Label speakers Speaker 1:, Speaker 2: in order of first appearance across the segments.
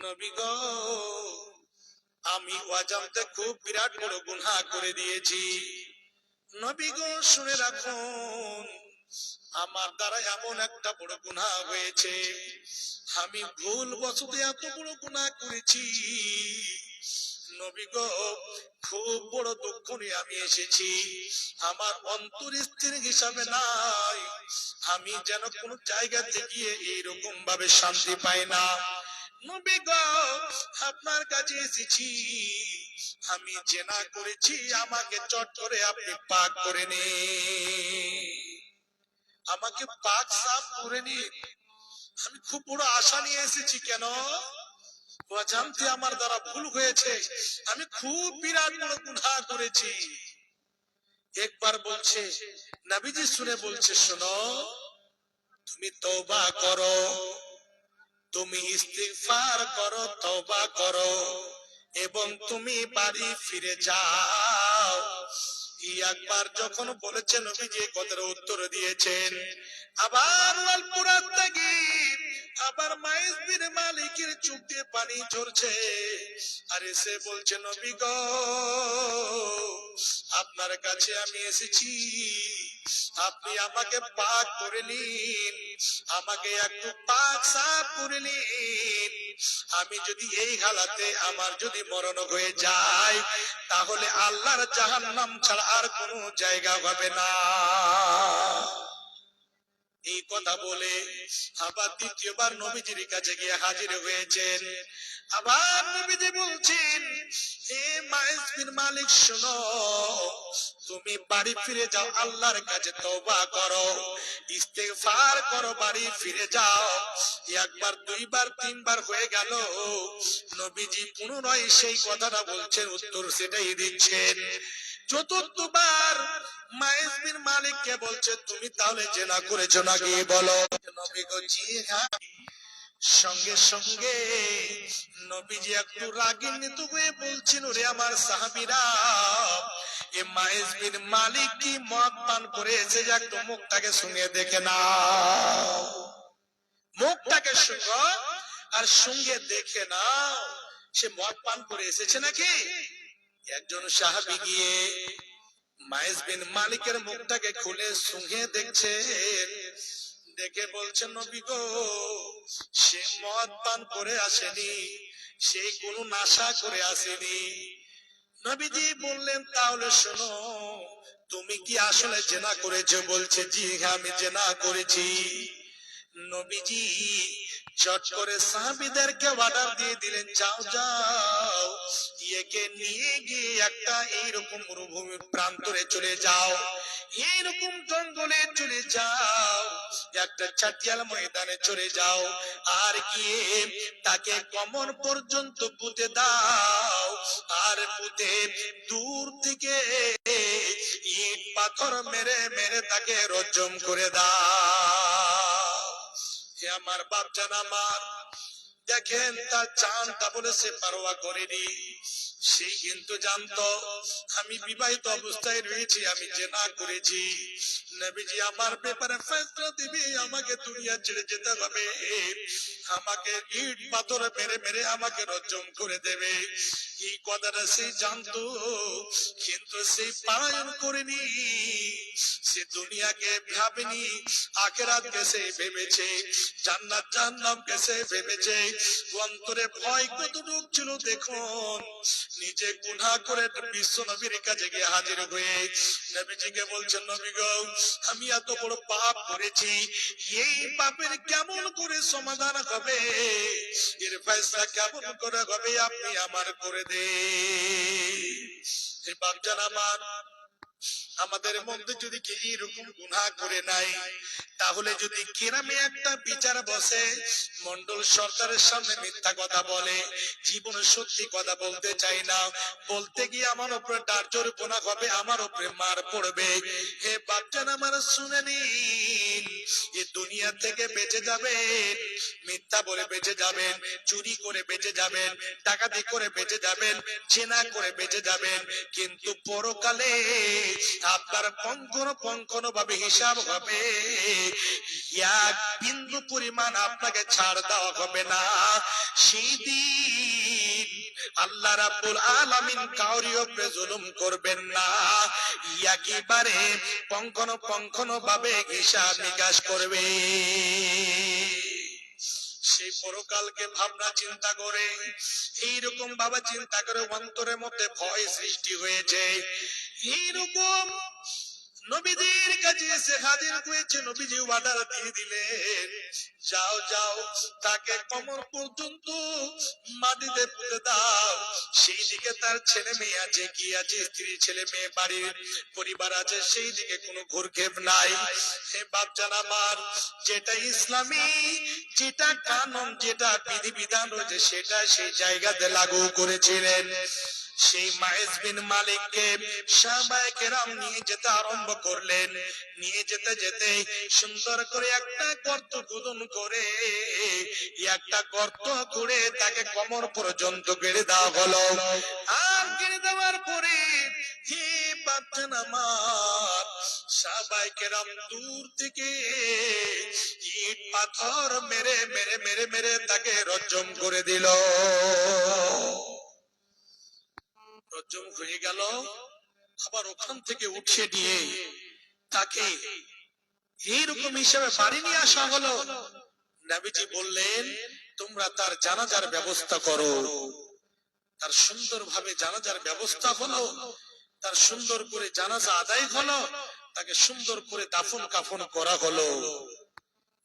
Speaker 1: নবী গো, আমি অজান্তে খুব বিরাট বড় গুনাহ করে দিয়েছি। নবী গো শুনে রাখুন, আমার দ্বারা এমন একটা বড় গুনাহ হয়েছে, আমি ভুল বশত এত বড় গুনাহ করেছি। নবী গো, খুব বড় দুঃখ নিয়ে আমি এসেছি। আমার অন্তর স্থির হিসাবে নাই, আমি যেন কোন জায়গা থেকে এইরকম ভাবে শান্তি পাই না। নবী গো, আপনার কাছে এসেছি, আমি জেনা করেছি, আমাকে চট করে আপনি পাক করে নিন, আমাকে পাক সাফ করে নিন। আমি খুব বড় আশা নিয়ে এসেছি। কেন? অজান্তে আমার দ্বারা ভুল হয়েছে, আমি খুব বিরাট বড় গুনাহ করেছি। একবার বলছে, নবীজি শুনে বলছে, শোনো, তুমি তওবা করো, তুমি ইস্তিগফার করো, তওবা করো, এবং তুমি বাড়ি ফিরে যাও। একবার যখন বলেছেন, নবীজি কথার উত্তর দিয়েছেন। আবার আল-কুরআন থেকে আবার মাইজ বিন মালিকের চোখ দিয়ে পানি ঝরছে, আর এসে বলছে, নবী গো, আপনার কাছে আমি এসেছি, আপনি আমাকে পাক করে নিন, আমাকে একটু পাক সাফ করে নিন। আমি যদি এই হালাতে আমার যদি মরণ হয়ে যায়, তাহলে আল্লাহর জাহান্নাম ছাড়া আর কোনো জায়গা হবে না। এই কথা বলে আবার দ্বিতীয়বার নবীজির কাছে গিয়ে হাজির হয়েছেন। আবার নবীজি বলছেন, হে মাইজ বিন মালিক, শোনো, তুমি বাড়ি ফিরে যাও, আল্লাহর কাছে তওবা করো, ইস্তিগফার করো, বাড়ি ফিরে যাও। একবার, দুইবার, তিনবার হয়ে গেল, নবীজি পুনরায় সেই কথাটা বলছেন, উত্তর সেটাই দিচ্ছেন। চতুর্থবার মাইজ বিন মালিককে বলছে, তুমি তাহলে জেনা করেছো নাকি বলো। নবী গো, জি হ্যাঁ। সঙ্গে সঙ্গে নবীজি একটু রাগান্বিত হয়ে বলছেন, ওরে আমার সাহাবীরা, এ মাইজ বিন মালিক কি মদ পান করে এসেছে? একটু মুখটাকে শুনে দেখে নাও, মুখটাকে শুনো আর সঙ্গে দেখে নাও, সে মদ পান করে এসেছে নাকি। একজন সাহাবী গিয়ে মাইজ বিন মালিকের মুখটাকে খুলে শুঁকে দেখছেন, দেখে বলছেন, নবী গো, সে মদ পান করে আসেনি, সে কোনো নেশা করে আসেনি। নবীজি বললেন, তাহলে শোনো, তুমি কি আসলে জেনা করেছো? বলছে, জি হ্যাঁ, আমি জেনা করেছি। নবীজি চট করে সাহাবীদেরকে অর্ডার দিয়ে দিলেন, যাও যাও, একে নিয়ে গিয়ে একটা এইরকম মরুভূমির প্রান্তরে চলে যাও, এইরকম জঙ্গলে চলে যাও, একটা চাটিয়াল ময়দানে চলে যাও, আর গিয়ে তাকে কমর পর্যন্ত পুঁতে দাও, আর পুঁতে দূর থেকে ইট পাথর মেরে মেরে তাকে রজম করে দাও। আমার বাপজান আমার, দেখেন তার জানটা বলে সে পারোয়া করেনি। সে কিন্তু জানতো আমি বিবাহিত অবস্থায় রয়েছি, আমি জেনা করেছি, নবীজি আমার ব্যাপারে ফয়সালা দিবে, আমাকে দুনিয়া ছেড়ে যেতে হবে, আমাকে ইট পাথর মেরে মেরে আমাকে রজম করে দেবে। এই কথাটা সে জানতো, কিন্তু সে পালন করেনি। সে দুনিয়াকে ভাবেনি, আখিরাতকে সে ভেবেছে, জান্নাত জাহান্নামকে সে ভেবেছে। অন্তরে ভয় কতটুকু ছিল দেখুন। নিজে গুনাহ করে বিশ্ব নবীর কাছে গিয়ে হাজির হয়ে নবীজিকে বলছেন, নবী গো, আমি এত বড় পাপ করেছি, এই পাপের কেমন করে সমাধান হবে, এর ফয়সালা কেমন করে হবে, আপনি আমার করে দেন। বাপজান আমার, আমাদের মধ্যে যদি কেউ এরকম গুনাহ করে নাই, তাহলে যদি গ্রামে একটা বিচার বসে, মন্ডল সরকারের সামনে মিথ্যা কথা বলে, জীবনে সত্যি কথা বলতে চাই না, বলতে গিয়ে আমার উপরে ডার জরিমানা হবে, আমার উপরে মার পড়বে। হে বাপজান আমার, শুনে নিন, এই দুনিয়া থেকে বেঁচে যাবেন, মিথ্যা বলে বেঁচে যাবেন, চুরি করে বেঁচে যাবেন, ডাকাতি করে বেঁচে যাবেন, জেনা করে বেঁচে যাবেন, কিন্তু পরকালে আপনার পঙ্কন ভাবে হিসাব হবে, এক বিন্দু পরিমাণ আপনাকে ছাড় দেওয়া হবে না। সেই দিন আল্লাহ রাব্বুল আলামিন কাউরি উপরে জুলুম করবেন না, একেবারে পঙ্কন ভাবে হিসাব নিকাশ করবে। সেই পরকালকে ভাবনা চিন্তা করে, এইরকম ভাবে চিন্তা করে অন্তরের মধ্যে ভয় সৃষ্টি হয়েছে। এইরকম নবীদের কাছে এসে হাজির হয়েছে, নবীজি অর্ডার দিয়ে দিলেন, যাও যাও তাকে কোমর পর্যন্ত মাটিতে পুঁতে দাও। সেই দিকে তার ছেলে মেয়ে আছে, কি আছে, স্ত্রী ছেলে মেয়ে বাড়ির পরিবার আছে, সেই দিকে কোনো ঘুরঘেপ নাই। হে বাপজান আমার, যেটা ইসলামী, যেটা কানুন, যেটা বিধিবিধান রয়েছে, সেটা সেই জায়গাতে লাগু করেছিলেন। সেই মাইজ বিন মালিককে সাহাবায়ে কেরাম নিয়ে যেতে আরম্ভ করলেন। নিয়ে যেতে যেতে সুন্দর করে একটা গর্ত খোদন করে, একটা গর্ত করে তাকে কোমর পর্যন্ত গেড়ে দেওয়া হলো। আর গেড়ে দেওয়ার পরে হে বাপজান আমার, সাহাবায়ে কেরাম দূর থেকে ইট পাথর মেরে মেরে মেরে মেরে তাকে রজম করে দিল। রজম হয়ে গেল। আবার ওখান থেকে উঠিয়ে নিয়ে তাকে এইরকম হিসেবে বাড়ি নিয়ে আসা হলো। নবীজি বললেন, তোমরা তার জানাজার ব্যবস্থা করো। তার সুন্দরভাবে জানাজার ব্যবস্থা হলো, তার সুন্দর করে জানাজা আদায় হলো, তাকে সুন্দর করে দাফন কাফন করা হলো।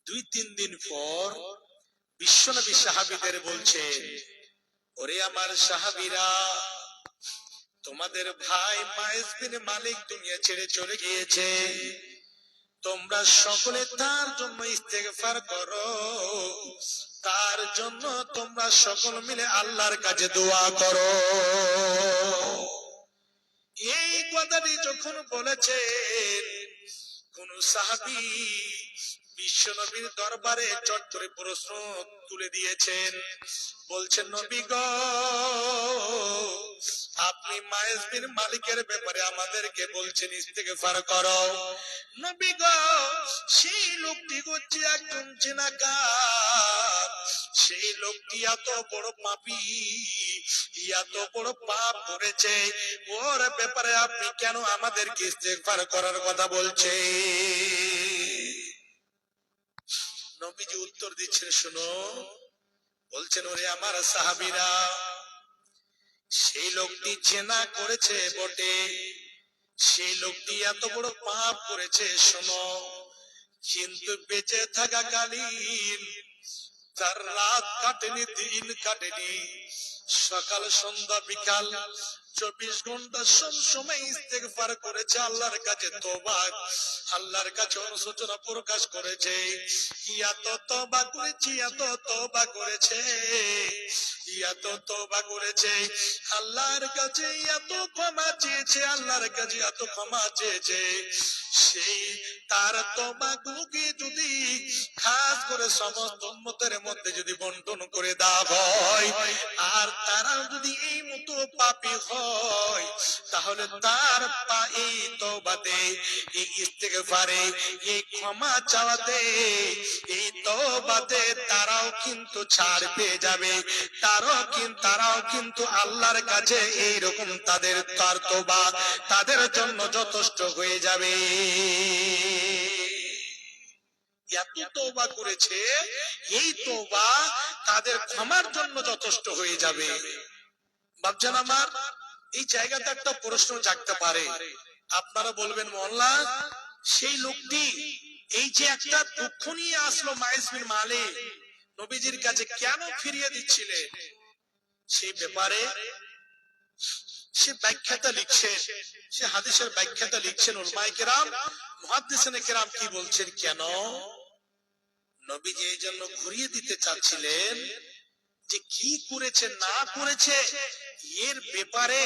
Speaker 1: 2-3 দিন পর বিশ্বনবী সাহাবীদের বলছে, ওরে আমার সাহাবীরা, তোমাদের ভাই মাইজ বিন মালিক দুনিয়া ছেড়ে চলে গিয়েছে, তোমরা সকলে তার জন্য ইস্তেগফার করো, তার জন্য তোমরা সকল মিলে আল্লাহর কাছে দোয়া করো। এই কথাটি যখন বলেছেন, কোন সাহাবী বিশ্বনবীর দরবারে চট করে প্রশ্ন তুলে দিয়েছেন, বলছেন, নবী গো, আপনি মাইজ বিন মালিকের ব্যাপারে আমাদেরকে বলছেন ইস্তেগফার করো। নবী গো, সেই লোকটি হচ্ছে একজন জিনাকার, সেই লোকটি এত বড় পাপী, এত বড় পাপ করেছে, ওর ব্যাপারে আপনি কেন আমাদেরকে ইস্তেগফার করার কথা বলছেন? নবীজি উত্তর দিচ্ছেন, শুনো। বলছেন, ওরে আমার সাহাবীরা, সেই লোকটি জিনা করেছে বটে, সেই লোকটি এত বড় পাপ করেছে শোনো, কিন্তু বেঁচে থাকাকালীন তার রাত কাটেনি, দিন কাটেনি, সকাল সন্ধ্যা বিকাল 24 ঘন্টা সব সময় ইস্তেগফার করেছে, আল্লাহর কাছে তওবা, আল্লাহর কাছে অনুশোচনা প্রকাশ করেছে। এত তওবা করেছি, এত তওবা করেছে, এত তওবা করেছে, আল্লাহর কাছে এত ক্ষমা চেয়েছে, আল্লাহর কাছে এত ক্ষমা চেয়েছে। সেই তার তওবাগুলোকে যদি খাস করে সমস্ত উম্মতের মধ্যে যদি বন্টন করে দেওয়া হয়, আর তারা যদি এই মতো পাপী হয়, তাহলে তার এই তওবাতে, এই ইস্তেগফারে, এই ক্ষমা চাওয়াতে, এই তওবাতে তারাও কিন্তু ছাড় পেয়ে যাবে, তারাও কিন্তু আল্লাহর কাছে এইরকম তাদের তার তওবা তাদের জন্য যথেষ্ট হয়ে যাবে। এত তওবা করেছে, এই তওবা তাদের ক্ষমার জন্য যথেষ্ট হয়ে যাবে। বাপজান আমার, এই জায়গাতে একটা প্রশ্ন জাগতে পারে, আপনারা বলবেন, মোল্লা, সেই লোকটি এই যে একটা দুঃখ নিয়ে আসলো মাইজ বিন মালিক, নবীজির কাছে কেন ফিরিয়ে দিচ্ছিলেন? সেই ব্যাপারে সে ব্যাখ্যাটা লিখছেন, সে হাদিসের ব্যাখ্যাটা লিখছেন উলামায়ে কেরাম, মুহাদ্দিসিনে কেরাম কি বলছেন, কেন নবীজি এই জন্য ঘুরিয়ে দিতে চাচ্ছিলেন যে কি করেছে না করেছে এর ব্যাপারে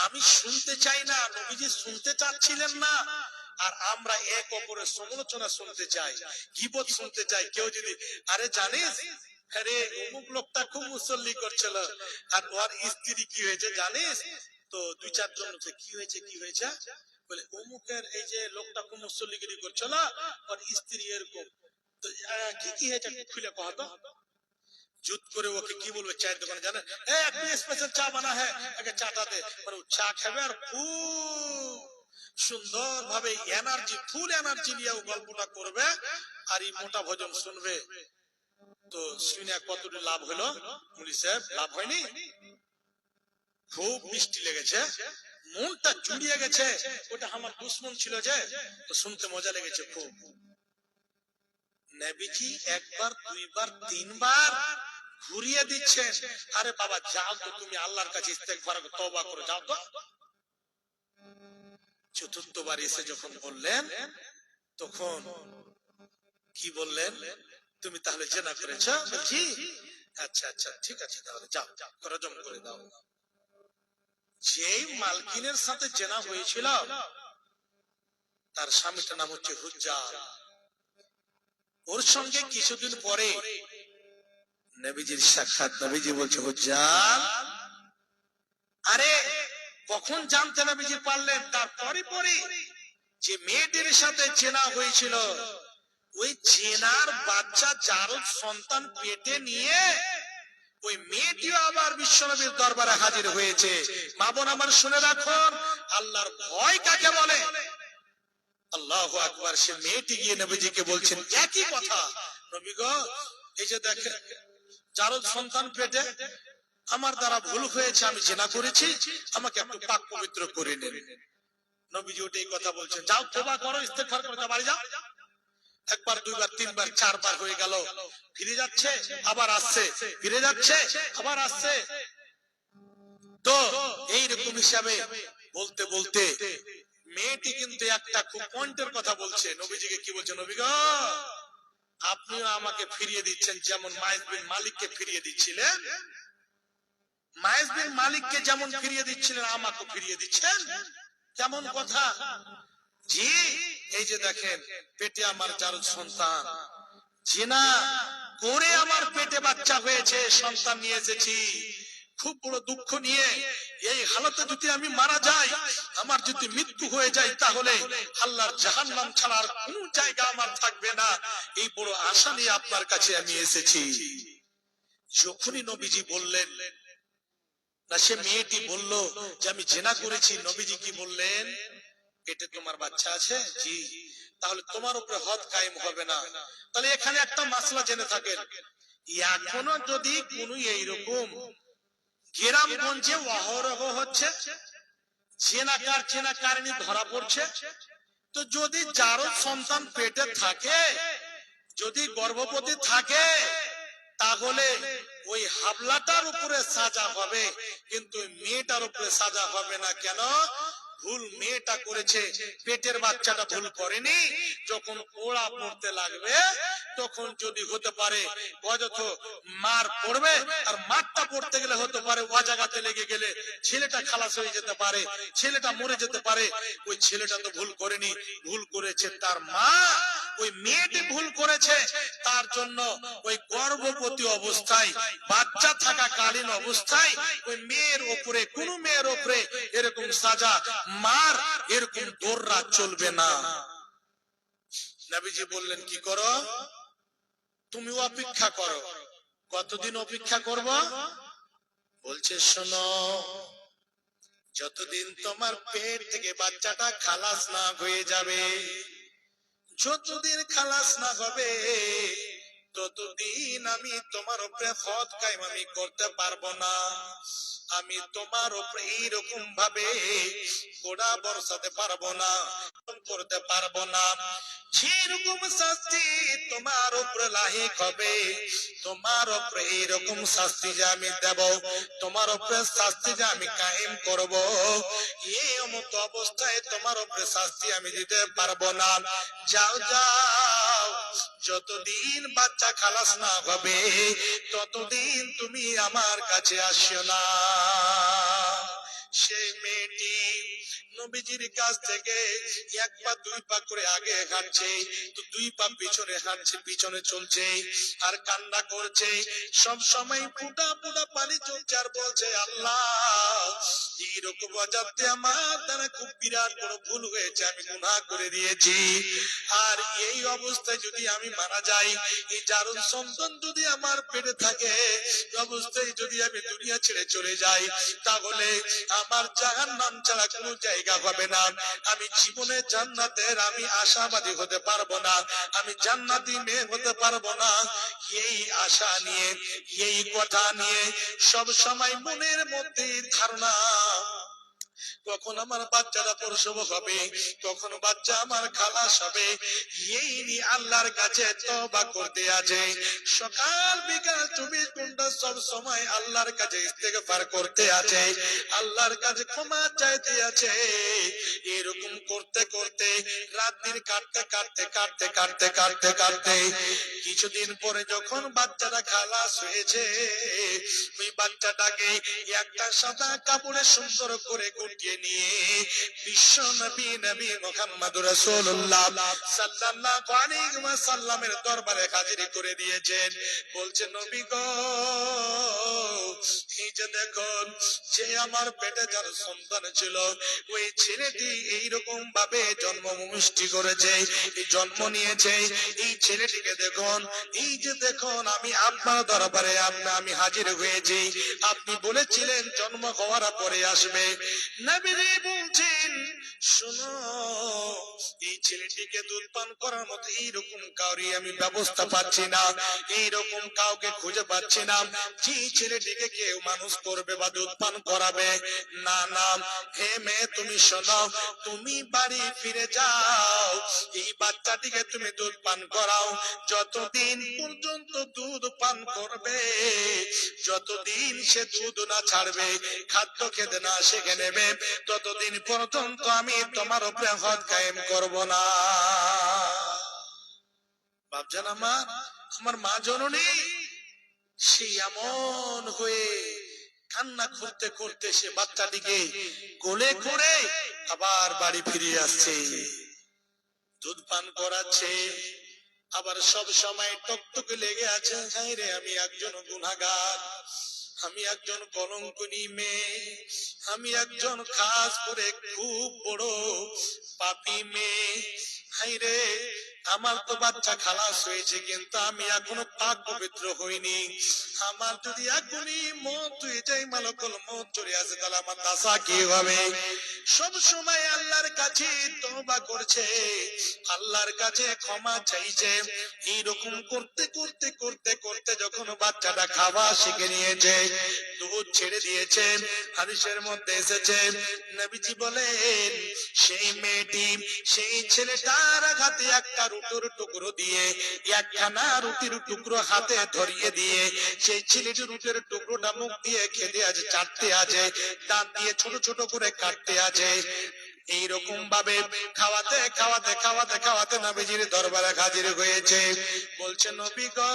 Speaker 1: আমি শুনতে চাই না, নবীজি শুনতে চাচ্ছিলেন না। আর আমরা এক অপরের সমালোচনা শুনতে চাই, গীবত শুনতে চাই। কেউ যদি, আরে জানিস, আরে অমুক লোকটা খুব মুসল্লি করছিল, আর ওর স্ত্রী কি হয়েছে জানিস তো, 2-4 জন কি হয়েছে, বলে অমুকের এই যে লোকটা কোন মুসল্লিগিরি করছিল ওর স্ত্রী এরকম, তো কি কি হয়েছে খুলে কহ তো। জুত করে ওকে কি বলবে, চায়ের দোকানে জানেন একটু স্পেশাল চা বানা হ্যাঁ আগে চাটা দে, মানে চা খাবে আর খুব সুন্দর ভাবে এনার্জি ফুল এনার্জি নিয়ে গল্পটা করবে আর এই মোটা ভজন শুনবে। তো শুনে কতটুকু লাভ হলো মুলি সাহেব? লাভ হয়নি, খুব মিষ্টি লেগেছে, মনটা জুড়িয়ে গেছে, ওটা আমার দুশ্মন ছিল যে, তো শুনতে মজা লেগেছে খুব। নবীজি একবার দুইবার তিনবার ঘুরিয়ে দিচ্ছেন, আরে বাবা যাও তো তুমি আল্লাহর কাছে ইস্তেগফার করো, তওবা করো, যাও তো। চতুর্থবার এসে যখন বললেন, তখন কি বললেন, তুমি তাহলে জেনা করেছো? জি। আচ্ছা আচ্ছা ঠিক আছে, তাহলে যাও রজম করে দাও। যেই মালকিনের সাথে জেনা হয়েছিল তার স্বামীটার নাম হচ্ছে হুজ্জাল। ওর সঙ্গে কিছুদিন পরে নবীজির সাক্ষাৎ। নবীজি বলছে হুজ্জাল, আরে কখন জানতে নবীজি পারলেন? তারপরে পরে যে মেয়েটির সাথে জেনা হয়েছিল ওই জেনার বাচ্চা যার সন্তান পেটে নিয়ে ওই মেয়েটিও আবার বিশ্বনবীর দরবারে হাজির হয়েছে। মা বোন আমার শুনে রাখুন, আল্লাহর ভয় কাকে বলে? আল্লাহু আকবার। সে মেয়েটি গিয়ে নবীজিকে বলছেন একই কথা, নবী গো এই যে দেখেন যার সন্তান পেটে, আমার দ্বারা ভুল হয়েছে, আমি জেনা করেছি, আমাকে একটু পাক পবিত্র করে নেন। নবীজি ওটাই কথা বলছেন, যাও তওবা করো, ইস্তেগফার করো, বাড়ি যাও। একবার দুইবার তিনবার চারবার হয়ে গেল, ফিরে যাচ্ছে আবার আসছে, ফিরে যাচ্ছে আবার আসছে। তো এইরকম হিসাবে বলতে বলতে মেয়েটি কিন্তু একটা খুব পয়েন্টের কথা বলছে। নবীজিকে কি বলছে, নবী গো আপনিও আমাকে ফিরিয়ে দিচ্ছেন যেমন মাইজ বিন মালিককে ফিরিয়ে দিচ্ছিলেন, মাইজ বিন মালিককে যেমন ফিরিয়ে দিচ্ছিলেন আমাকে ফিরিয়ে দিচ্ছেন। কেমন কথা? জি, এই যে দেখেন পেটে আমার যার সন্তান, জিনা করে আমার পেটে বাচ্চা হয়েছে, সন্তান নিয়ে এসেছি, খুব বড় দুঃখ নিয়ে এই হালতে যদি আমি মারা যাই, আমার যদি মৃত্যু হয়ে যায়, তাহলে আল্লাহর জাহান্নাম ছাড়া আর কোন জায়গা আমার থাকবে না, এই বড় আশা নিয়ে আপনার কাছে আমি এসেছি। যখনই নবীজি বললেন না, সে মেয়েটি বলল যে আমি জেনা করেছি, নবীজি কি বললেন, পেটে তোমার বাচ্চা আছে? জি। তাহলে তোমার উপরে হদ কায়েম হবে না। তাহলে এখানে একটা মাসলা জেনে থাকেন, এখনো যদি কোন এইরকম গ্রামগঞ্জে অহরহ হচ্ছে জেনাকার জেনাকারিনী ধরা পড়ছে, তো যদি যারও সন্তান পেটে থাকে, যদি গর্ভবতী থাকে, তাহলে ওই হাবলাটার উপরে সাজা হবে, কিন্তু মেয়েটার উপরে সাজা হবে না। কেন? ভুল মেয়েটা করেছে, পেটের বাচ্চাটা ভুল করেনি। যখন ওড়া পড়তে লাগবে তখন যদি হতে পারে অযথ মার পড়বে, আর মারটা পড়তে গেলে হতে পারে ও জায়গাতে লেগে গেলে ছেলেটা খালাস হয়ে যেতে পারে, ছেলেটা মরে যেতে পারে। ওই ছেলেটা তো ভুল করেনি, ভুল করেছে তার মা। ওই মেয়েটি ভুল করেছে, তার জন্য ওই গর্ভবতী অবস্থায় বাচ্চা থাকাকালীন অবস্থায় ওই মেয়ের উপরে, কোন মেয়ের উপরে এরকম সাজা মার এরকম দৌড়া চলবে না। নবীজি বললেন কি করো, তুমি অপেক্ষা করো। কতদিন অপেক্ষা করব? বলছে শোনো, যতদিন তোমার পেট থেকে বাচ্চাটা খালাস না হয়ে যাবে, যতদিন খালাস না হবে, ততদিন আমি তোমার উপরে হদ কায়েম আমি করতে পারবো না। আমি তোমার উপরে এইরকম ভাবে গোড়া বর্ষাতে পারবো না, করতে পারবো না। যেরকম শাস্তি তোমার উপরে লাহিক হবে, তোমার উপরে এইরকম শাস্তি যে আমি দেব, তোমার উপরে শাস্তি যে আমি কায়েম করব, এই মতো অবস্থায় তোমার উপরে শাস্তি আমি দিতে পারবো না। যাও যাও, যতদিন বাচ্চা খালাস না হবে ততদিন তুমি আমার কাছে আসিও না। সেই মেয়েটি নবীজির কাছ থেকে এক পা দুই পা করে আগে হাঁটছে, তো দুই পা পিছনে হাঁটছে, পিছনে চলছে আর কান্না করছে। সব সময় ফুটা ফুটা পানি চলছে আর বলছে আল্লাহ এইরকম অজান্তে আমার দ্বারা খুব বিরাট বড় ভুল হয়েছে, আমি গুনাহ করে দিয়েছি। আর এই অবস্থায় যদি আমি মারা যাই, এই জারুন সন্তান যদি আমার পেটে থাকে, এই অবস্থায় যদি আমি দুনিয়া ছেড়ে চলে যাই, তাহলে আমার জাহান্নাম ছাড়া কোনো জায়গা হবে না। আমি জীবনে জান্নাতের আমি আশাবাদী হতে পারবো না, আমি জান্নাতি মেয়ে হতে পারবো না। এই আশা নিয়ে, এই কথা নিয়ে সব সময় মনের মধ্যে ধারণা, কখন আমার বাচ্চাটা প্রসব হবে, কখন বাচ্চা আমার খালাস হবে, এই নিয়ে আল্লাহর কাছে তওবা করতে আছে। সকাল বিকাল 24 ঘন্টা সব সময় আল্লাহর কাছে ইস্তেগফার করতে আছে, আল্লাহর কাছে ক্ষমা চাইতে আছে। এরকম করতে করতে রাত্রির কাটতে কাটতে কাটতে কাটতে কাটতে কাটতে কিছুদিন পরে যখন বাচ্চাটা খালাস হয়েছে, ওই বাচ্চাটাকে একটা সাদা কাপড়ে সুন্দর করে গুটিয়ে নিয়ে বিশ্ব নবী নবী মুহাম্মদুর রাসূলুল্লাহ সাল্লাল্লাহু আলাইহি ওয়াসাল্লামের দরবারে হাজির করে দিয়েছেন। বলছে, নবী গো, এই যে দেখুন, যে আমার পেটে যার সন্তান ছিল, ওই ছেলেটি এইরকম ভাবে জন্ম মুষ্টি করেছে, এই জন্ম নিয়েছে। এই ছেলেটিকে দেখুন, এই যে দেখুন, আমি আপনার দরবারে আমি হাজির হয়েছি। আপনি বলেছিলেন জন্ম হওয়ার পরে আসবে। নবীজি বলছেন, শোনো, এই ছেলেটিকে দুধ পান করার মতো এইরকম কাউরি আমি ব্যবস্থা পাচ্ছি না, এইরকম কাউকে খুঁজে পাচ্ছি না যে ছেলেটিকে কেউ মানুষ করবে বা দুধ পান করাবে। না না, হে মেয়ে, তুমি শোনো, তুমি বাড়ি ফিরে যাও, এই বাচ্চাটিকে তুমি দুধ পান করাও। যতদিন পর্যন্ত দুধ পান করবে, যতদিন সে দুধ না ছাড়বে, খাদ্য খেতে না শিখে নেবে, ততদিন পর্যন্ত আমি তোমার উপরে হদ কায়েম করব না। ভাবছেন আমার মা জননী, সে এমন হয়ে কান্না করতে করতে সে বাচ্চাটিকে কোলে করে আবার বাড়ি ফিরে আসছে, দুধ পান করাচ্ছে। আবার সব সময় টকটকে লেগে আছে, হায় রে, আমি একজন গুনাহগার, আমি একজন কলঙ্কিনী মেয়ে, আমি একজন খাস করে খুব বড় পাপী মেয়ে। হায় রে, আমার তো বাচ্চা খালাস হয়েছে, কিন্তু আমি এখনো পাক পবিত্র হইনি। আমার যদি এখনই মত হয়ে যায়, মালাকুল মত চলে আসে, তাহলে আমার দশা কি হবে? সব সময় আল্লাহর কাছে তওবা করছে, আল্লাহর কাছে ক্ষমা চাইছে। এইরকম করতে করতে করতে করতে যখন বাচ্চাটা খাওয়া শিখে নিয়েছে, দুধ ছেড়ে দিয়েছে, হাদিসের মধ্যে এসেছে, নবীজি বলেন, সেই মেয়েটি সেই ছেলেটার হাতে একটা রুটির টুকরো দিয়ে, একখানা রুটির টুকরো হাতে ধরিয়ে দিয়ে, সেই ছেলেটি রুটির টুকরোটা মুখ দিয়ে খেতে আছে, চাটতে আছে, দাঁত দিয়ে ছোট ছোট করে কাটতে আছে। এইরকম ভাবে খাওয়াতে খাওয়াতে খাওয়াতে খাওয়াতে নবীজির দরবারে হাজির হয়েছে। বলছে, নবী গো,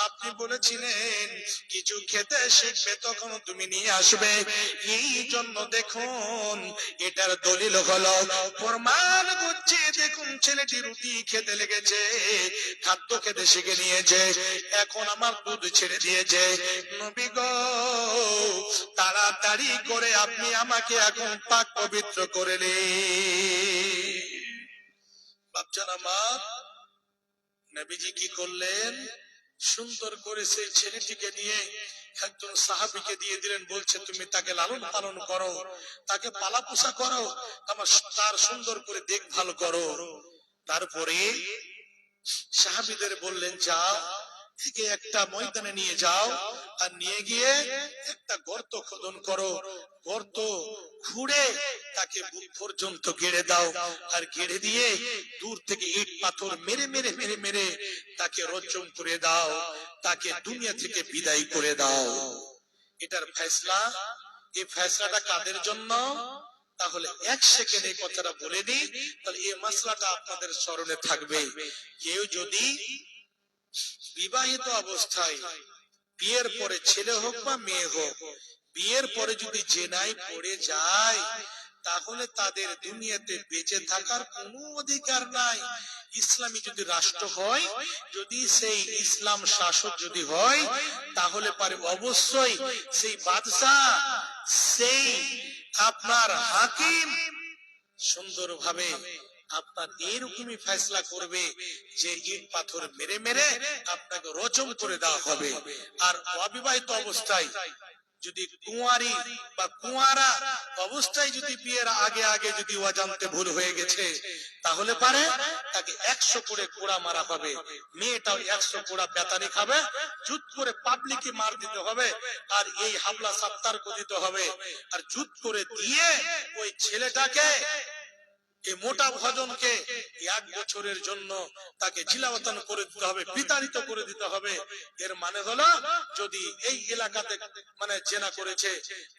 Speaker 1: আপনি বলেছিলেন কিছু খেতে শিখবে তখন তুমি নিয়ে আসবে, এই জন্য দেখুন এটার দলিল হলো, প্রমাণ করছে, দেখুন ছেলেটি রুটি খেতে লেগেছে, খাদ্য খেতে শিখে নিয়েছে, এখন আমার দুধ ছেড়ে দিয়েছে। নবী গো, তাড়াতাড়ি করে আপনি আমাকে এখন পাক পবিত্র করে নিন। ভাবছেন আমার নবীজি কি করলেন? সুন্দর করে সেই ছেলেটিকে নিয়ে একজন সাহাবীকে দিয়ে দিলেন। বলছে, তুমি তাকে লালন পালন করো, তাকে পালা পোষা করো, তার সুন্দর করে দেখভাল করো। তারপরে সাহাবীদের বললেন, যাও, থেকে একটা ময়দানে নিয়ে যাও, আর নিয়ে গিয়ে একটা গর্ত খোদন করো, গর্ত খুঁড়ে তাকে বুক পর্যন্ত গেড়ে দাও, আর গেড়ে দিয়ে দূর থেকে ইট পাথর মেরে মেরে মেরে মেরে তাকে রজম করে দাও, তাকে দুনিয়া থেকে বিদায় করে দাও। এটার ফয়সালা, এই ফয়সালাটা কাদের জন্য? তাহলে এক সেকেন্ড এই কথাটা বলে দিই, তাহলে এই মাসলাটা আপনাদের স্মরণে থাকবে। কেউ যদি বিবাহিত অবস্থায়, বিয়ের পরে ছেলে হোক বা মেয়ে হোক, বিয়ের পরে যদি জেনায় পড়ে যায়, তাহলে তাদের দুনিয়াতে বেঁচে থাকার কোনো অধিকার নাই। ইসলামী যদি রাষ্ট্র হয়, যদি সেই ইসলাম শাসক যদি হয়, তাহলে পারে অবশ্যই সেই বাদশাহ, সেই আপনার হাকিম সুন্দরভাবে আপনার এরকমই ফয়সালা করবে যে ইট পাথর মেরে মেরে আপনাকে রজম করে দেওয়া হবে। আর অবিবাহিত অবস্থায় যদি কুঁয়ারি বা কুঁয়ারা অবস্থায় যদি বিয়ের আগে আগে যদি অজান্তে ভুল হয়ে গেছে, তাহলে পারে তাকে 100 করে কোড়া মারা হবে। মেয়েটাও 100 কোড়া বেতানি খাবে, জুত করে পাবলিকে মার দিতে হবে, আর এই হাবলা সাত্তার করে দিতে হবে। আর জুত করে দিয়ে ওই ছেলেটাকে, এই মোটা ভজনকে 1 বছরের জন্য তাকে জিলাওয়াতান করে দিতে হবে, বিতাড়িত করে দিতে হবে। এর মানে হলো যদি এই এলাকাতে মানে জেনা করেছে,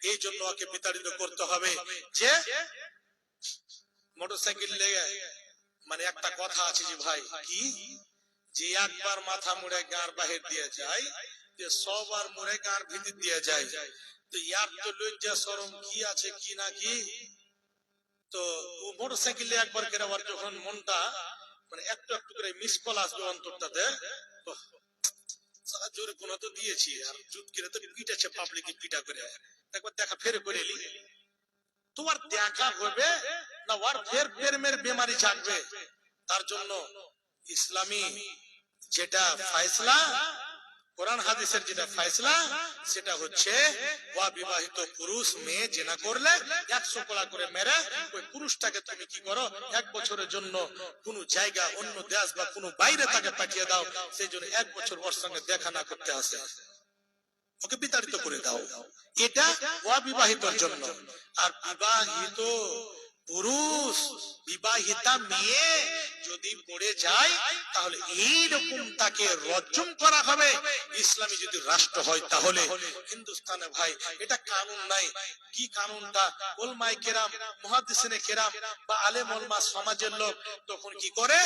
Speaker 1: এই জন্য ওকে বিতাড়িত করতে হবে। যে মোটরসাইকেল লেগে মানে একটা কথা আছে যে ভাই কি, যে একবার মাথা মুড়ে গার বাহির দিয়ে যায়, যে 100 বার মুড়ে গার ভিতর দিয়ে যায়। তো ইয়ার তো লজ্জা শরম কি আছে কি না কি। তো ও মোটরসাইকেলে একবার করে আবার যখন মনটা মানে একটু একটু করে মিস কল আসবে অন্তরটাতে, সারা জোরে কোনা তো দিয়েছি আর জুত করে তো পিটাচ্ছে পাবলিকে পিটা করে, একবার দেখা ফের করে এলি, তোমার দেখা হবে না ওর ফের প্রেমের বেমারি জাগবে। তার জন্য ইসলামী যেটা ফয়সালা, কোরআন হাদিসের যেটা ফয়সালা, সেটা হচ্ছে অবিবাহিত পুরুষ মেয়ে জেনা করলে 100 কোড়া করে মেরে ওই পুরুষটাকে তুমি কি করো, 1 বছরের জন্য কোন জায়গা অন্য দেশ বা কোন বাইরে তাকে পাঠিয়ে দাও, সেই জন্য 1 বছর ওর সঙ্গে দেখা না করতে আসে, ওকে বিতাড়িত করে দাও। এটা অবিবাহিতর জন্য। আর বিবাহিত পুরুষ, বিবাহিতা মেয়ে যদি পড়ে যায়, তাহলে এইরকম তাকে রজম করা হবে। ইসলামী যদি রাষ্ট্র হয় তাহলে। হিন্দুস্তানে ভাই এটা কানুন নাই। কি কানুনটা? উলামায়ে কেরাম, মুহাদ্দিসিনে কেরাম বা আলেম ওলামা সমাজের লোক তখন কি করে,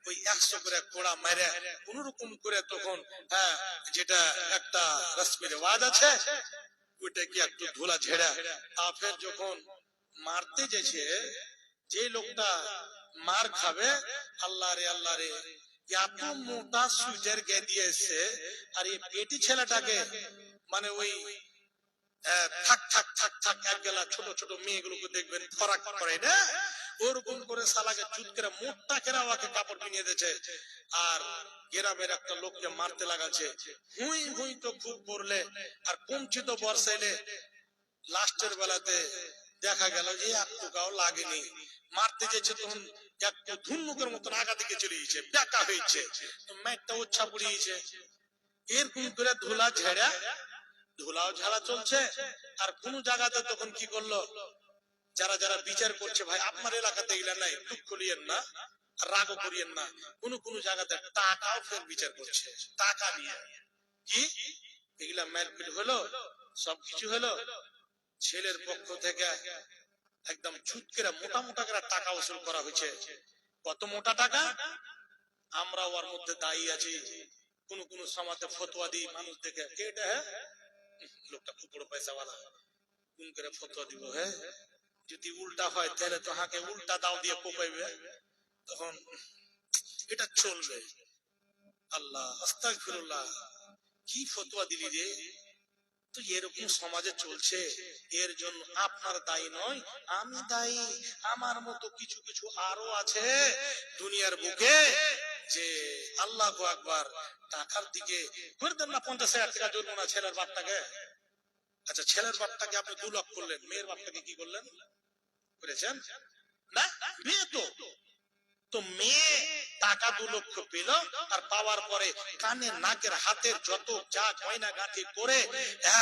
Speaker 1: ওই 100 করে কোড়া মেরে কোন রকম করে তখন, হ্যাঁ, যেটা একটা রসমি রেওয়াজ আছে, ওইটা কি একটু ধুলা ঝেড়া ফের যখন মারতে যেছে, যে লোকটা মার খাবে, আল্লাহ রে আল্লাহ রে, এত মোটা সুইটার গে দিয়েছে, আর এই পেটি ছেলেটাকে মানে ওই থাক থাক থাক থাক এক গেলা ছোট ছোট মেয়েগুলোকে দেখবেন ফরাক করে না, ওরকম করে সালাকে জুত করে মোটা কেরা ওকে কাপড় পিনিয়ে দিয়েছে, আর গ্রামের একটা লোককে মারতে লাগাচ্ছে। হুই হুই তো খুব করলে আর কমছি তো বর্ষাইলে, লাস্টের বেলাতে দেখা গেল যে একটু গাও লাগেনি, মারতে যেছে তখন একটু ধুমুকের মতন আগা দিকে চলে গেছে, বেকা হয়েছে, তো ম্যাটটা উচ্ছা পড়িয়েছে। এরকম করে ধুলা ঝেড়া, ধুলাও ঝাড়া চলছে। আর কোন জায়গাতে তখন কি করলো, যারা যারা বিচার করছে, ভাই আপনার এলাকাতে এগুলা নাই, দুঃখ লিয়েন না, রাগও করিয়েন না, কোন কোন জায়গাতে টাকাও ফের বিচার করছে, টাকা নিয়ে কি এগুলা মারপিট হলো, সবকিছু হলো। ছেলের পক্ষ থেকে একদম ছুটকেরা মোটা মোটা করে টাকা উসুল করা হয়েছে। কত মোটা টাকা? আমরা ওর মধ্যে দায়ী আছি। কোন কোন সমাজে ফতোয়া দিই মানুষ দেখে, এটা হ্যাঁ লোকটা খুব বড় পয়সাওয়ালা, কোন করে ফতোয়া দিব, হ্যাঁ যদি উল্টা হয় তাহলে তো হাকে উল্টা দাও দিয়ে কোপাইবে, তখন এটা চলবে। আল্লাহ আস্তাগফিরুল্লাহ, কি ফতোয়া দিলি রে। তো এরকম সমাজে চলছে, এর জন্য আপনার দায়ী নয়, আমি দায়ী। আমার মতো কিছু কিছু আরো আছে দুনিয়ার বুকে, যে আল্লাহু আকবার, টাকার দিকে করে দেন না 50,000 টাকা জরিমানা ছেলের বাপটাকে। আচ্ছা, ছেলের বাপটাকে আপনি 2 লাখ করলেন, মেয়ের বাপটাকে কি করলেন? করেছেন না? মেয়ে তো মেয়ে টাকা 2 লক্ষ পেল, আর পাওয়ার পরে কানে নাকের হাতের যত যা গয়না গাঁথি করে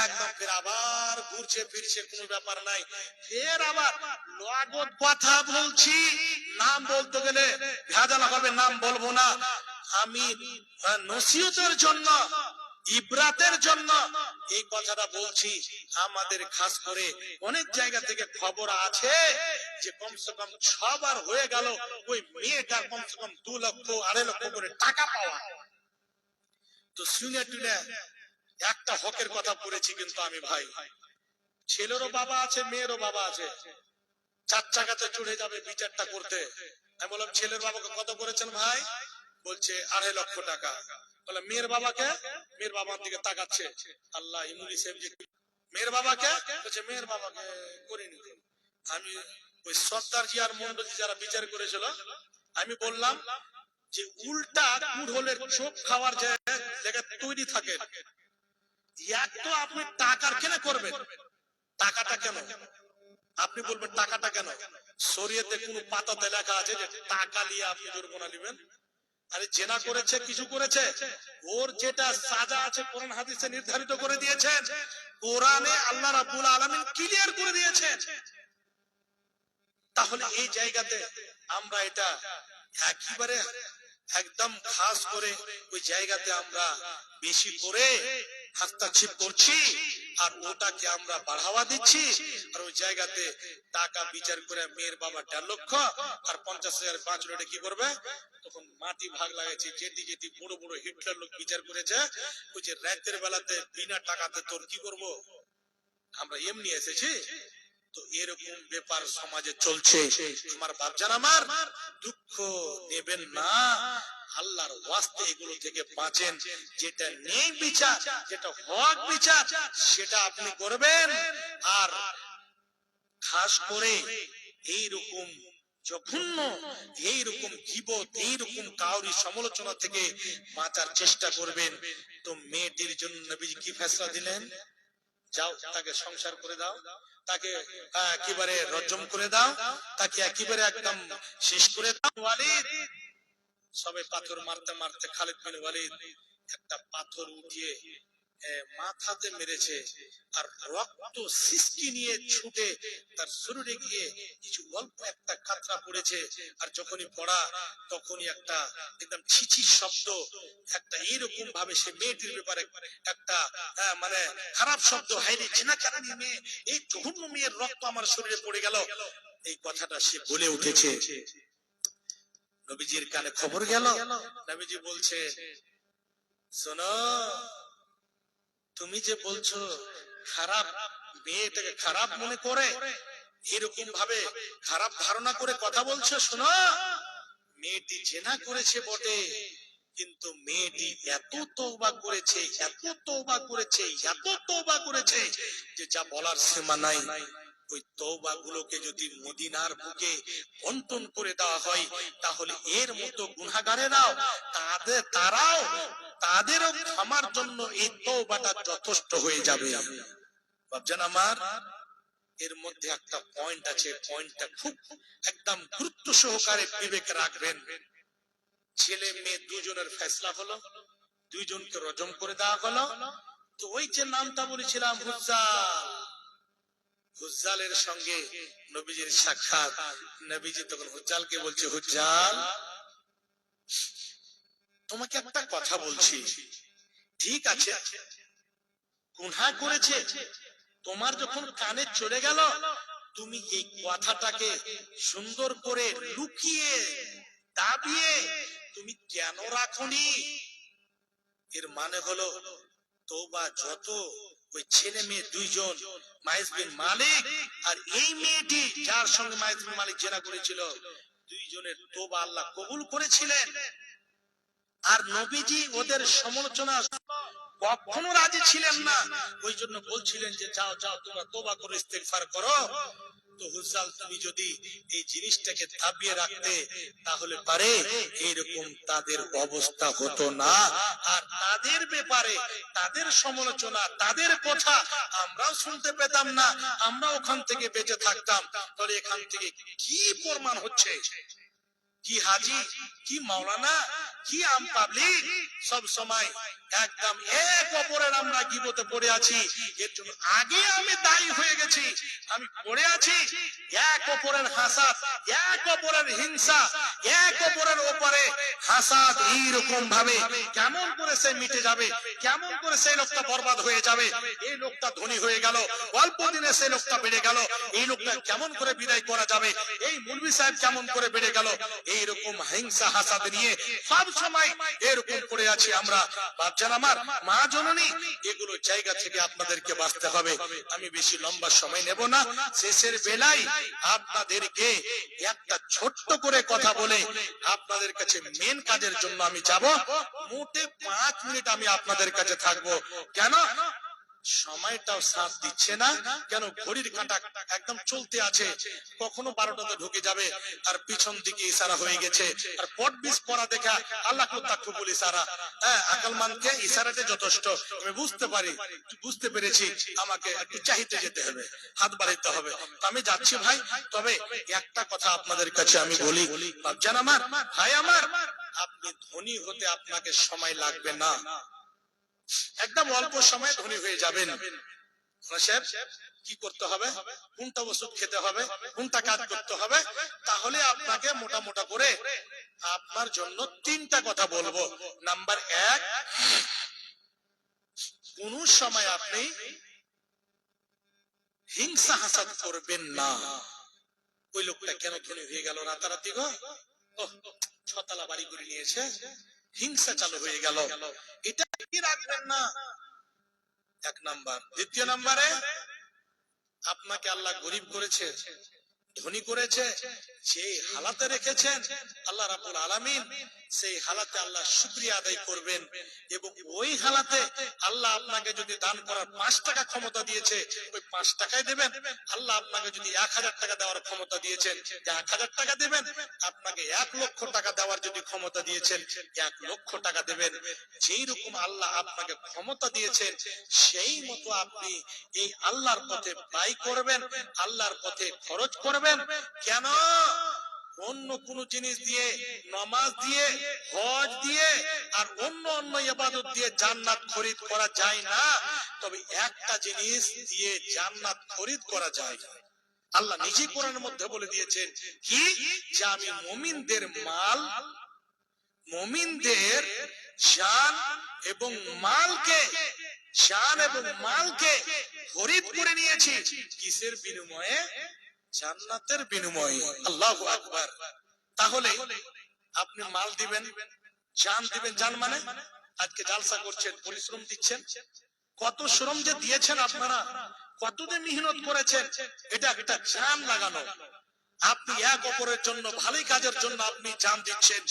Speaker 1: একদম ফের আবার ঘুরছে ফিরছে, কোনো ব্যাপার নাই। ফের আবার নগদ কথা বলছি, নাম বলতে গেলে ভেজাল হবে, নাম বলবো না আমি, নসিহতের জন্য, ইবরাতের জন্য এই কথাটা বলছি। আমাদের খাস করে অনেক জায়গা থেকে খবর আছে যে কমসে কম 6 বার হয়ে গেল ওই মেয়েটার কমসে কম 2 লক্ষ 2.5 লক্ষ করে টাকা পাওয়া। তো শুনে টুনে একটা হকের কথা পড়েছি কিন্তু আমি, ভাই ছেলেরও বাবা আছে, মেয়েরও বাবা আছে, চার চাকাতে চড়ে যাবে বিচারটা করতে। আমি বললাম ছেলের বাবাকে কত করেছেন ভাই? বলছে 2.5 লক্ষ টাকা। বলে মেয়ের বাবাকে? মেয়ের বাবার দিকে তাকাচ্ছে, আল্লাহ ইমুলি সাহেব যে মেয়ের বাবাকে বলছে মেয়ের বাবাকে করিনি। আমি ওই সর্দারজি আর মন্ডলজি যারা বিচার করেছিল, আমি বললাম যে উল্টা কুড়োলের চোখ খাওয়ার জায়গা তৈরি থাকে, এক তো আপনি টাকার কেন করবেন, টাকাটা কেন? আপনি বলবেন টাকাটা কেন? শরীয়তে কোন পাতাতে লেখা আছে যে টাকা নিয়ে আপনি জরিমানা নেবেন? আরে জেনা করেছে, কিছু করেছে, ওর যেটা সাজা আছে কোরআন হাদিসে নির্ধারিত করে দিয়েছেন, কোরআনে আল্লাহ রাব্বুল আলামিন ক্লিয়ার করে দিয়েছেন। তাহলে এই জায়গাতে আমরা এটা একেবারে একদম খাস করে ওই জায়গাতে আমরা বেশি করে হস্তক্ষেপ করছি, আর ওটাকে আমরা বাড়াওয়া দিচ্ছি। আর ওই জায়গাতে টাকা বিচার করে মেয়ের বাবা 1.5 লক্ষ আর 50,000 5 লোটে কি করবে? তখন মাটি ভাগ লাগাইছে, যেটি যেটি বড় বড় হিটলার লোক বিচার করেছে, ওই যে রাতের বেলাতে বিনা টাকাতে তোর কি করব, আমরা এমনি এসেছি। তো এরকম ব্যাপার সমাজে চলছে। আমার বাপজান আমার, দুঃখ নেবেন না, আল্লাহর ওয়াস্তে এগুলো থেকে বাঁচেন। যেটা নেই বিচার, যেটা হক বিচার, সেটা আপনি করবেন। আর খাস করে এইরকম জঘন্য, এইরকম গীবত, এইরকম কাউরি সমালোচনা থেকে বাঁচার চেষ্টা করবেন। তো মেয়েটির জন্য নবীজি কি ফয়সালা দিলেন? যাও তাকে সংসার করে দাও, তাকে একেবারে রজম করে দাও, তাকে একেবারে একদম শেষ করে দাও। ওয়ালিদ সবে পাথর মারতে মারতে খালিদ বিন ওয়ালিদ একটা পাথর উঠিয়ে মাথাতে মেরেছে, আর রক্ত সিসকি নিয়ে ছুটে তার শরীরে গিয়ে কিছু অল্প একটা কাতরা পড়েছে। আর যখনই পড়া তখনই একটা একদম ছিছি শব্দ, একটা এইরকম ভাবে সে মেয়েটির ব্যাপারে একটা মানে খারাপ শব্দ, হাইরে জিনাকারানি মেয়ে, এই জঘন্য মেয়ের রক্ত আমার শরীরে পড়ে গেল, এই কথাটা সে বলে উঠেছে। নবীজির কানে খবর গেল, নবীজি বলছে শোনো, তুমি যে বলছো খারাপ মেয়েটাকে খারাপ মনে করে, এরকম ভাবে খারাপ ধারণা করে কথা বলছো, শোনো, মেয়েটি জেনা করেছে বটে, কিন্তু মেয়েটি এত তওবা করেছে, এত তওবা করেছে, এত তওবা করেছে যে যা বলার সীমা নাই। ওই তওবা গুলোকে যদি মদিনার বুকে বন্টন করে দেওয়া হয়, তাহলে এর মতো গুনাহগারেরাও তাদেরও ক্ষমার জন্য এই তওবাটা যথেষ্ট হয়ে যাবে। বাপজান আমার, এর মধ্যে একটা পয়েন্ট আছে, পয়েন্টটা খুব একদম গুরুত্ব সহকারে বিবেকে রাখবেন। ছেলে মেয়ে দুজনের ফয়সালা হলো, দুইজনকে রজম করে দেওয়া হলো। তো ওই যে নামটা বলেছিলাম হুজ্জাল, হুজ্জালের সঙ্গে নবীজির সাক্ষাৎ। নবীজি তখন হুজ্জালকে বলছে, হুজ্জাল তোমাকে একটা কথা বলছি, ঠিক আছে গুনাহ করেছে, তোমার যখন কানে চলে গেল, তুমি এই কথাটাকে সুন্দর করে লুকিয়ে দাবিয়ে তুমি কেন রাখোনি? এর মানে হলো তওবা যত ওই ছেলে মেয়ে দুইজন, মাইস বিন মালিক আর এই মেয়েটি যার সঙ্গে মাইস বিন মালিক জেনা করেছিল, দুইজনের তওবা আল্লাহ কবুল করেছিলেন। আর নবীজি ওদের সমালোচনা কখনো রাজি ছিলেন না, ওই জন্য বলছিলেন যে যাও যাও তোমরা তওবা করে ইস্তেগফার করো। তো হুজ্জাল তুমি যদি এই জিনিসটাকে দাবিয়ে রাখতে, তাহলে পারে এইরকম তাদের অবস্থা হতো না। আর তাদের ব্যাপারে তাদের সমালোচনা, তাদের কথা আমরাও শুনতে পেতাম না, আমরা ওখান থেকে বেঁচে থাকতাম। তাহলে এখান থেকে কি প্রমাণ হচ্ছে? কি হাজি, কি মাওলানা, কি আম পাবলিক সব সময় একদম এক অপরের আমরা গীবতে পড়ে আছি। এর জন্য আগে আমি দায়ী হয়ে গেছি, আমি পড়ে আছি এক অপরের হাসাদ, এক অপরের হিংসা, এক অপরের ওপরে হাসাদ। এইরকম ভাবে কেমন করে সে মিটে যাবে, কেমন করে সেই লোকটা বরবাদ হয়ে যাবে, এই লোকটা ধনী হয়ে গেল, অল্প দিনে সেই লোকটা বেড়ে গেল, এই লোকটা কেমন করে বিদায় করা যাবে, এই মুলবি সাহেব কেমন করে বেড়ে গেল, এইরকম হিংসা হাসাদ নিয়ে সব সময় এরকম করে আছি আমরা। বাপজান আমার, মা জননী, এগুলো জায়গা থেকে আপনাদেরকে বাঁচতে হবে। আমি বেশি লম্বা সময় নেব না, শেষের বেলায় আপনাদেরকে একটা ছোট্ট করে কথা বলে আপনাদের কাছে মেন কাজের জন্য আমি যাব। মোটে 5 মিনিট আমি আপনাদের কাছে থাকবো। কেন? সময়টাও সাথ দিচ্ছে না। কেন? ঘড়ির কাঁটা একদম চলতে আছে, কখনো 12টাতে ঢুকে যাবে, আর পিছন দিকে ইশারা হয়ে গেছে। আর পটবিস পড়া দেখা আল্লাহ তাকবুল ইশারা, হ্যাঁ, আকলমানকে ইশারাতে যথেষ্ট। আমি বুঝতে পারি, বুঝতে পেরেছি, আমাকে একটু চাইতে যেতে হবে, হাত বাড়াইতে হবে। তো আমি যাচ্ছি ভাই। তবে একটা কথা আপনাদের কাছে আমি বলি, বাপজান আমার, ভাই আমার, আপনি ধনী হতে আপনাকে সময় লাগবে না, একদম অল্প সময়ে ধনী হয়ে যাবেন। কি করতে হবে? কোনটা ওষুধ খেতে হবে, কোনটা কাজ করতে হবে, তাহলে আপনাকে মোটা মোটা করে আপনার জন্য 3টা কথা বলবো। নাম্বার 1, কোন সময় আপনি হিংসা হাসাদ করবেন না। ওই লোকটা কেন ধনী হয়ে গেল রাতারাতি গো, 6 তলা বাড়ি করে নিয়েছে, হিংসা চালু হয়ে গেল, এটা কি রাখবেন না, 1 নাম্বার। দ্বিতীয় নাম্বারে, আপনাকে আল্লাহ গরিব করেছে, ধনী করেছে, যে হালাতে রেখেছেন আল্লাহ রাব্বুল আলামিন, সেই হালাতে আল্লাহ শুকরিয়া আদায় করবেন। এবং ওই হালাতে আল্লাহ আপনাকে যদি দান করার 5 টাকা ক্ষমতা দিয়েছে, ওই 5 টাকায় দেবেন। আল্লাহ আপনাকে যদি 1000 টাকা দেওয়ার ক্ষমতা দিয়েছেন, 1000 টাকা দেবেন। আপনাকে 1 লক্ষ টাকা দেওয়ার যদি ক্ষমতা দিয়েছেন, 1 লক্ষ টাকা দেবেন। যেই রকম আল্লাহ আপনাকে ক্ষমতা দিয়েছেন, সেই মতো আপনি এই আল্লাহর পথে ব্যয় করবেন, আল্লাহর পথে খরচ করবেন। কেন? অন্য কোন জিনিস দিয়ে, নামাজ দিয়ে, হজ দিয়ে, আর অন্য অন্য ইবাদত দিয়ে জান্নাত খরিদ করা যায় না। তবে একটা জিনিস দিয়ে জান্নাত খরিদ করা যায়। আল্লাহ নিজে কোরআনের মধ্যে বলে দিয়েছেন কি, যে আমি মুমিনদের মাল, মুমিনদের জান এবং মালকে, জান এবং মালকে খরিদ করে নিয়েছি। কিসের বিনিময়ে? জান্নাতের বিনিময়ে। আল্লাহু আকবার। তাহলে আপনি মাল দিবেন, জান দিবেন। জান মানে আজকে জালসা করছেন, পরিশ্রম দিচ্ছেন, কত শ্রম যে দিয়েছেন আপনারা, কতদিন মেহনত করেছেন, এটা একটা জান লাগানো। আপনি এক অপরের জন্য, ভালোই কাজের জন্য আপনি জান দিচ্ছেন।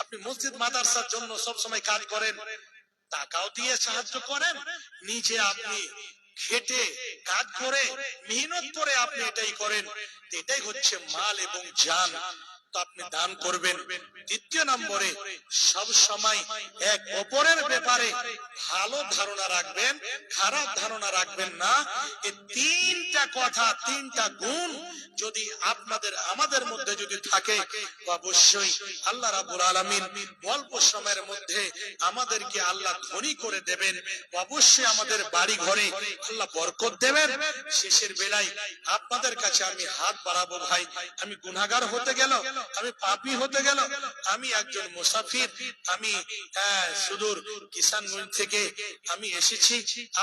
Speaker 1: আপনি মসজিদ মাদ্রাসার জন্য সব সময় কাজ করেন, টাকাও দিয়ে সাহায্য করেন, নিজে আপনি খেটে কাজ করে মেহনত করে আপনি এটাই করেন। এটাই হচ্ছে মাল এবং জান। তো আপনি দান করবেন। দ্বিতীয় নম্বরে, সব সময় এক অপরের ব্যাপারে ভালো ধারণা রাখবেন, খারাপ ধারণা রাখবেন না। এই 3টা কথা, 3টা গুণ যদি আপনাদের আমাদের মধ্যে যদি থাকে, অবশ্যই আল্লাহ রাব্বুল আলামিন অল্প সময়ের মধ্যে আমাদেরকে আল্লাহ ধনী করে দেবেন। অবশ্যই আমাদের বাড়ি ঘরে আল্লাহ বরকত দেবেন। শেষের বেলায় আপনাদের কাছে আমি হাত বাড়াবো ভাই। আমি গুনাহগার হতে গেল, আমি পাপী হতে গেল, আমি একজন মুসাফির, আমি সুদূর কিষানগঞ্জ থেকে আমি এসেছি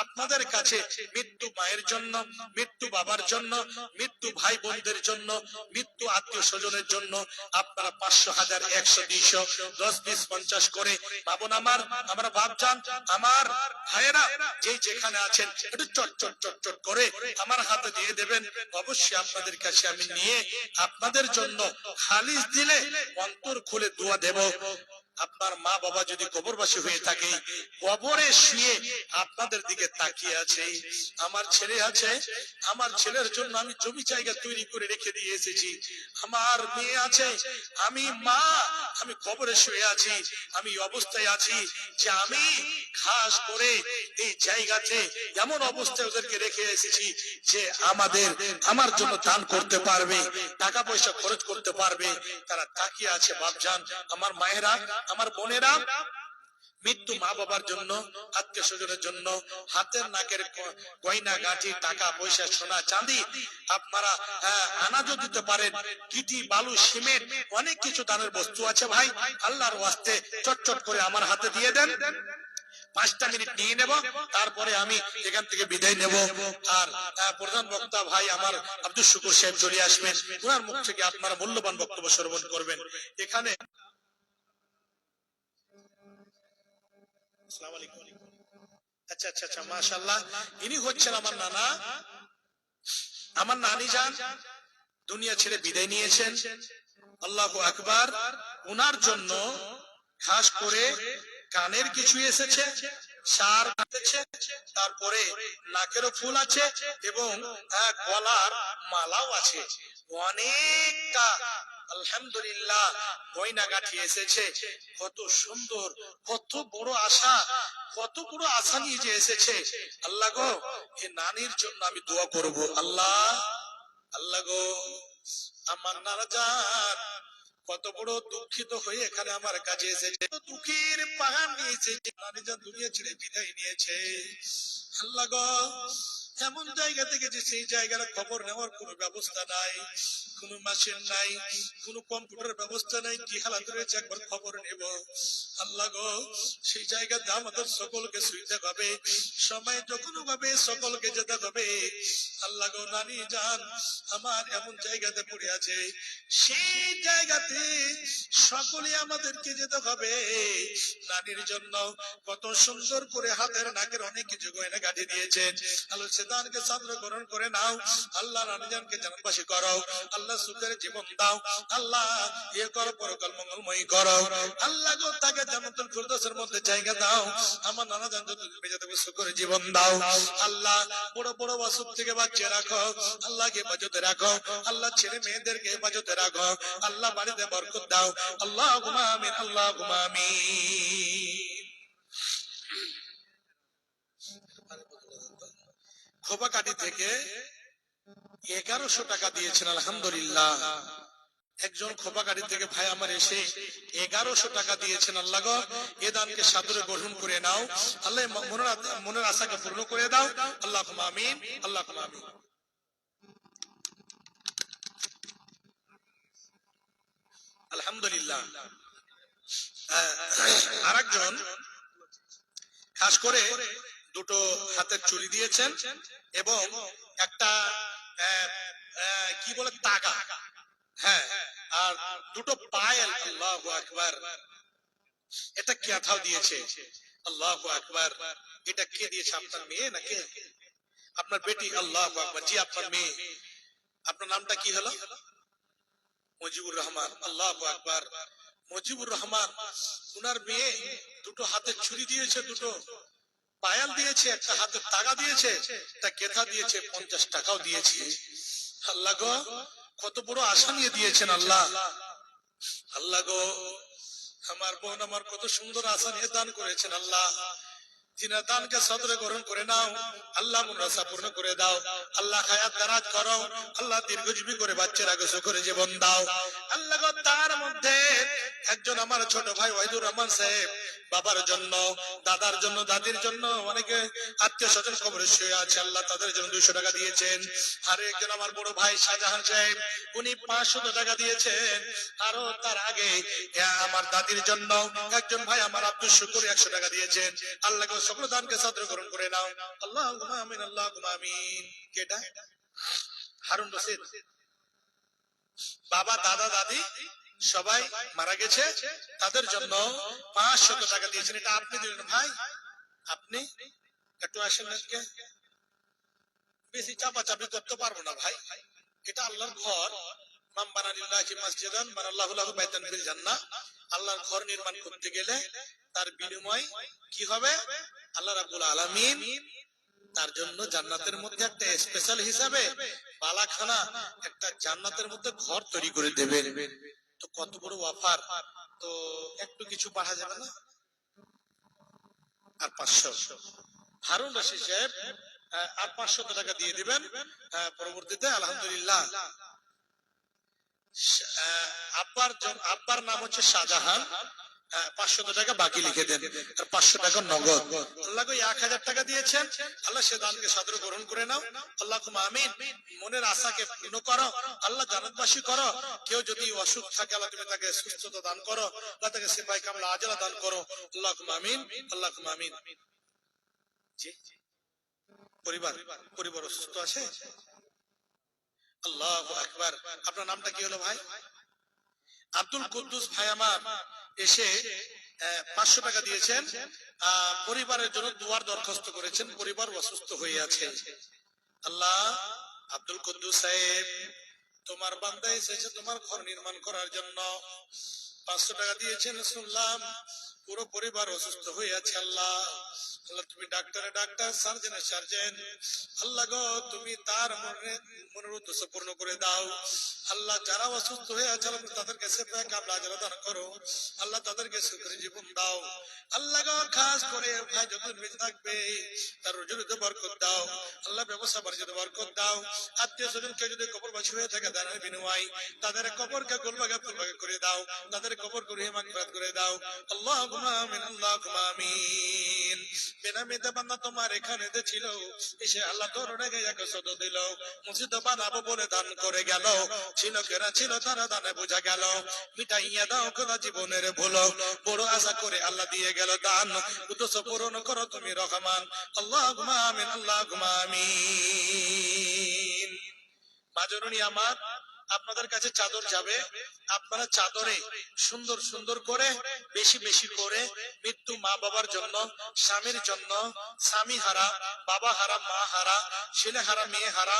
Speaker 1: আপনাদের কাছে মৃত্যু মায়ের জন্য, মৃত্যু বাবার জন্য, মৃত্যু ভাই বোনদের জন্য, মৃত্যু আত্মীয় স্বজনের জন্য। আপনারা 500, 1000, 100, 200, 10, 20, 50 করে বাবন আমার, আমরা বাপজান, আমার ভাইয়েরা যে যেখানে আছেন একটু চট চট চট চট করে আমার হাতে দিয়ে দেবেন। অবশ্যই আপনাদের কাছে আমি নিয়ে আপনাদের জন্য খালিস দিলে অন্তর খুলে দোয়া দেব। আপনার মা বাবা যদি কবরবাসী হয়ে থাকে, কবরে শুয়ে আপনাদের দিকে তাকিয়ে আছে, আমার ছেলে আছে, আমার ছেলের জন্য আমি জমি জায়গা তৈরি করে রেখে দিয়ে এসেছি, আমার মেয়ে আছে, আমি মা, আমি কবরে শুয়ে আছি, আমি অবস্থায় আছি যে আমি খাস করে এই জায়গাতে এমন অবস্থায় ওদেরকে রেখে এসেছি যে আমার জন্য দান করতে পারবে, টাকা পয়সা খরচ করতে পারবে। তারা তাকিয়ে আছে বাপজান, আমার মায়েরা, আমার বোনেরা। মৃত্যু মা বাবার জন্য, আত্মীয় স্বজনের জন্য হাতের নাকের গয়না গাঁঠি, টাকা পয়সা, সোনা চাঁদি আপনারা আনাজও দিতে পারেন, গিটি বালু সিমেন্ট অনেক কিছু দানের বস্তু আছে ভাই। আল্লাহর ওয়াস্তে চটচট করে আমার হাতে দিয়ে দেন। 5টা মিনিট নিয়ে নেব, তারপরে আমি এখান থেকে বিদায় নেব। আর প্রধান বক্তা ভাই আমার আব্দুল শুকুর সাহেব চলে আসবেন, ওনার মুখ থেকে আপনারা মূল্যবান বক্তব্য শ্রবণ করবেন। এখানে আসসালামু আলাইকুম। আচ্ছা আচ্ছা আচ্ছা, মাশাআল্লাহ। ইনি হচ্ছেন আমার নানা, আমার নানি যান দুনিয়া ছেড়ে বিদায় নিয়েছেন। আল্লাহু আকবার। ওনার জন্য খাস করে কানের কিছু এসেছে, সার আছে, তারপরে নাকেরও ফুল আছে এবং গলার মালাও আছে, অনেকটা আলহামদুলিল্লাহ গয়নাগাটি এসেছে। কত সুন্দর, কত বড় আশা, কত বড় আশা নিয়ে যে এসেছে। আল্লাহ গো, এ নানির জন্য আমি দোয়া করব। আল্লাহ, আল্লাহ গো, আমার নানা জান কত বড় দুঃখিত হয়ে এখানে আমার কাছে এসেছে, দুঃখের পাহাড় নিয়েছে, নানি জান দুনিয়া ছেড়ে বিদায় নিয়েছে। আল্লাহ গো, এমন জায়গা থেকে যে সেই জায়গার খবর নেওয়ার কোনো ব্যবস্থা নাই, কোনো মেশিন নাই, কোনো কম্পিউটার ব্যবস্থা নাই, কি হালাত রয়েছে একবার খবর নেব। আল্লাহ গো, সেই জায়গাতে আমাদের সকলকে শুইতে হবে, সময় যখন হবে সকলকে যেতে হবে। আল্লাহ গো, নানি জান আমার এমন জায়গাতে পড়ে আছে, সেই জায়গাতে সকলে আমাদেরকে যেতে হবে। নানির জন্য কত সুন্দর করে হাতের নাকের অনেক কিছু গয়না গাঁথি দিয়েছেন। আল্লাহ সেদানকে ছাত্র গ্রহণ করে নাও। আল্লাহ রানীজানকে জান্নাতবাসী করো। আল্লাহ সুখের জীবন দাও। আল্লাহ ইয়ে করো, পরকাল মঙ্গলময়ী করো। আল্লাহ গো, তাকে জান্নাতুল ফিরদৌসের মধ্যে জায়গা দাও। আমার নানা জান যত বেঁচে থাকবে সুখের জীবন দাও। আল্লাহ বড় বড় অসুখ থেকে বাঁচিয়ে রাখো। আল্লাহকে হেফাজতে রাখো। আল্লাহ ছেলে মেয়েদেরকে হেফাজতে রাখো। আল্লাহ বাড়িতে বরকত দাও। আল্লাহুম্মা আমিন, আল্লাহুম্মা আমিন। খোপাকাটি থেকে 1100 টাকা দিয়েছেন, আলহামদুলিল্লাহ। একজন খোপাকাটি থেকে ভাই আমার এসে 1100 টাকা দিয়েছেন। আল্লাহ গো, এ দানকে সাদরে গ্রহণ করে নাও। আল্লাহ মনের আশাকে পূর্ণ করে দাও। আল্লাহুম্মা আমিন, আল্লাহুম্মা আমিন। আলহামদুলিল্লাহ। আরেকজন খাস করে দুটো হাতের চুড়ি দিয়েছেন এবং একটা কি বলে তাগা, হ্যাঁ, আর দুটো পায়েল। আল্লাহু আকবার। এটা কেথাও দিয়েছে। আল্লাহু আকবার। এটা কে দিয়েছে? আপনার মেয়ে নাকি আপনার বেটি? আল্লাহু আকবার। জি, আপনার মেয়ে। আপনার নামটা কি হলো? মুজিবুর রহমান। আল্লাহু আকবার। মুজিবুর রহমান, উনার মেয়ে দুটো হাতের চুড়ি দিয়েছে, দুটো পায়াল দিয়েছে, একটা হাতের তাগা দিয়েছে, তা কেথা দিয়েছে, 50 টাকাও দিয়েছে। আল্লাহ গো, কত বড় আশা নিয়ে দিয়েছেন। আল্লাহ, আল্লাহ গো, আমার বোন আমার কত সুন্দর আশা নিয়ে দান করেছেন। আল্লাহ, তিনার দানকে সদরে গ্রহণ করে নাও। আল্লাহ মনের আশা পূর্ণ করে দাও। আল্লাহ হায়াত দারাজ করো। আল্লাহ দীর্ঘজীবী করে বাচ্চারা গোসো করে জীবন দাও। আল্লাহ গো, তার মধ্যে একজন আমার ছোট ভাই ওয়াহিদুর রহমান সাহেব বাবার জন্য, দাদার জন্য, দাদির জন্য অনেকে আত্মীয় স্বজন খবরে শুয়ে আছে। আল্লাহ তাদের জন্য 200 টাকা দিয়েছেন। আর একজন আমার বড় ভাই শাহজাহান সাহেব, উনি 500 টাকা দিয়েছেন। আরো তার আগে আমার দাদির জন্য একজন ভাই আমার আব্দুল শুকুর 100 টাকা দিয়েছেন। আল্লাহ সকল দানকে সাদরে গ্রহণ করে নাও। আল্লাহুম্মা আমিন, আল্লাহুম্মা আমিন। কেটা? হারুন রশিদ। বাবা দাদা দাদি সবাই মারা গেছে, তাদের জন্য 500 টাকা দিয়েছেন। এটা আপনি দিলেন ভাই, আপনি একটু আসেন। বেশি চাপাচাপি করতে পারবো না ভাই, এটা আল্লাহর ঘর। মান বানা লিল্লাহি মাসজিদান বানাল্লাহু লাহু বাইতান ফিল জান্নাহ। আল্লাহর ঘর নির্মাণ করতে গেলে তার বিনিময় কি হবে? আল্লাহ রাব্বুল আলামিন তার জন্য জান্নাতের মধ্যে একটা স্পেশাল হিসাবে বালাখানা, একটা জান্নাতের মধ্যে ঘর তৈরি করে দেবেন। তো কত বড় অফার! তো একটু কিছু বাড়া যাবে না? আর 500 হারুন রশিদ সাহেব আর 500 টাকা দিয়ে দিবেন পরবর্তীতে। আলহামদুলিল্লাহ। আব্বার নাম হচ্ছে শাহজাহান। 500 টাকা বাকি লিখে দেন, আর 500 টাকা নগদ। আল্লাহ 1000 টাকা দিয়েছেন। আল্লাহ সে দানকে সাদরে গ্রহণ করে নাও। আল্লাহুম্মা আমিন। মনের আশাকে পূর্ণ করো। আল্লাহ জান্নাতবাসী করো। কেউ যদি অসুখ থাকে, আল্লাহ তুমি তাকে সুস্থতা দান করো। আল্লাহ তাকে সিফায়ে কামলা আজলা দান করো। আল্লাহুম্মা আমিন, আল্লাহুম্মা আমিন। জি, পরিবার অসুস্থ আছে? আল্লাহু আকবার। আপনার নামটা কি হলো ভাই? আব্দুল কুদ্দুস ভাই আমার এসে 500 টাকা দিয়েছেন, পরিবারের জন্য দুয়ার দরখাস্ত করেছেন, পরিবার অসুস্থ হয়ে আছে। আল্লাহ, আব্দুল কুদ্দুস সাহেব, তোমার বান্দা এসেছে তোমার ঘর নির্মাণ করার জন্য, 500 টাকা দিয়েছেন শুনলাম, পুরো পরিবার অসুস্থ হয়ে আছে। আল্লাহ, আল্লাহ তুমি ডাক্তারের ডাক্তার, সার্জেনের সার্জেন, আল্লাহ গো তুমি তার মনের উদ্দেশ্য পূর্ণ করে দাও। আল্লাহ যারা অসুস্থ হয়ে আছে তাদেরকে সেফায়ে কামলা আজর দান করো। আল্লাহ তাদেরকে সুখের জীবন দাও। আল্লাহ গো খাস করে ভাই যত বেঁচে থাকবে তার রুজিতে বরকত দাও। আল্লাহ ব্যবসা বাণিজ্যে বরকত দাও। আত্মীয় স্বজনকে যদি কবরবাসী হয়ে থাকে দানের বিনিময় তাদের কবরকে গোলবাগা ফুলবাগা করে দাও, তাদের কবর করে মাগফিরাত করে দাও। আল্লাহুম্মা আমিন, আল্লাহুম্মা আমিন। বেনামিতে বান্দা তোমার এখানে ছিল, এসে আল্লাহ তোর রেগে একে সদ দিল, মসজিদ বানাবো বলে দান করে গেল, ছিল কেনা ছিল তারা দানে বোঝা গেল, মিটাইয়া দাও খোদা জীবনের ভুল, বড় আশা করে আল্লাহ দিয়ে গেল দান, উদ্দেশ্য পূরণ করো তুমি রহমান। আল্লাহুম্মা আমিন, আল্লাহুম্মা আমিন। মাজরুনি আমার, আপনাদের কাছে চাদর যাবে, আপনারা চাদরে সুন্দর সুন্দর করে বেশি বেশি করে মৃত্যু মা বাবার জন্য, স্বামীর জন্য, স্বামী হারা, বাবা হারা, মা হারা, ছেলে হারা, মেয়ে হারা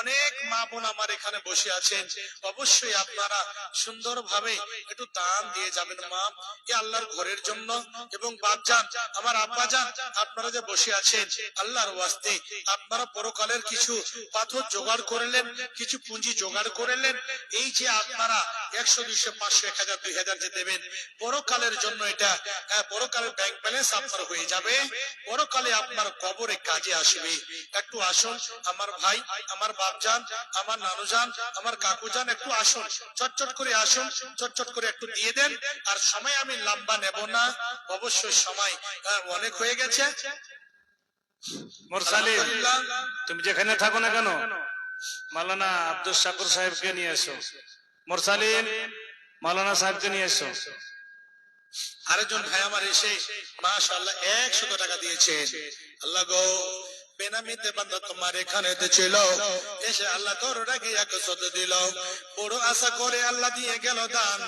Speaker 1: অনেক মা বোন আমার এখানে বসে আছেন, অবশ্যই আপনারা সুন্দর ভাবে একটু দান দিয়ে যাবেন মা, এ আল্লাহর ঘরের জন্য। এবং বাপজান, আমার আব্বাজান, আপনারা যে বসে আছেন আল্লাহর ওয়াস্তে আপনারা পরকালের কিছু পাথর জোগাড় করলেন, কিছু পুঁজি জোগাড় করলেন, এই যে আপনারা 100, 200, 500, 1000, 2000 যে দেবেন পরকালের জন্য, এটা পরকালের ব্যাংক ব্যালেন্স আপনার হয়ে যাবে, পরকালে আপনার কবরে কাজে আসবে। একটু আসুন আমার ভাই, আমার বাপজান, আমার নানুজান, আমার কাকুজান, একটু আসুন, চটচট করে আসুন, চটচট করে একটু দিয়ে দেন। আর সময় আমি লম্বা নেব না, অবশ্যই সময় অনেক হয়ে গেছে।
Speaker 2: মোরসালিম, তুমি যেখানে থাকো না কেন মাওলানা আব্দুল শাকুর সাহেবকে নিয়ে এসো। মোরসালিম, মাওলানা সাহেবকে নিয়ে এসো।
Speaker 1: আরেকজন ভাই আমার এসে মাশাআল্লাহ 100 টাকা দিয়েছে। আল্লাহ গো, বেনামিতে বান্দা তোমার এখানে ছিল, এসে আল্লাহ তোর রেগে 100 দিল, বড় আশা করে আল্লাহ দিয়ে গেল দান,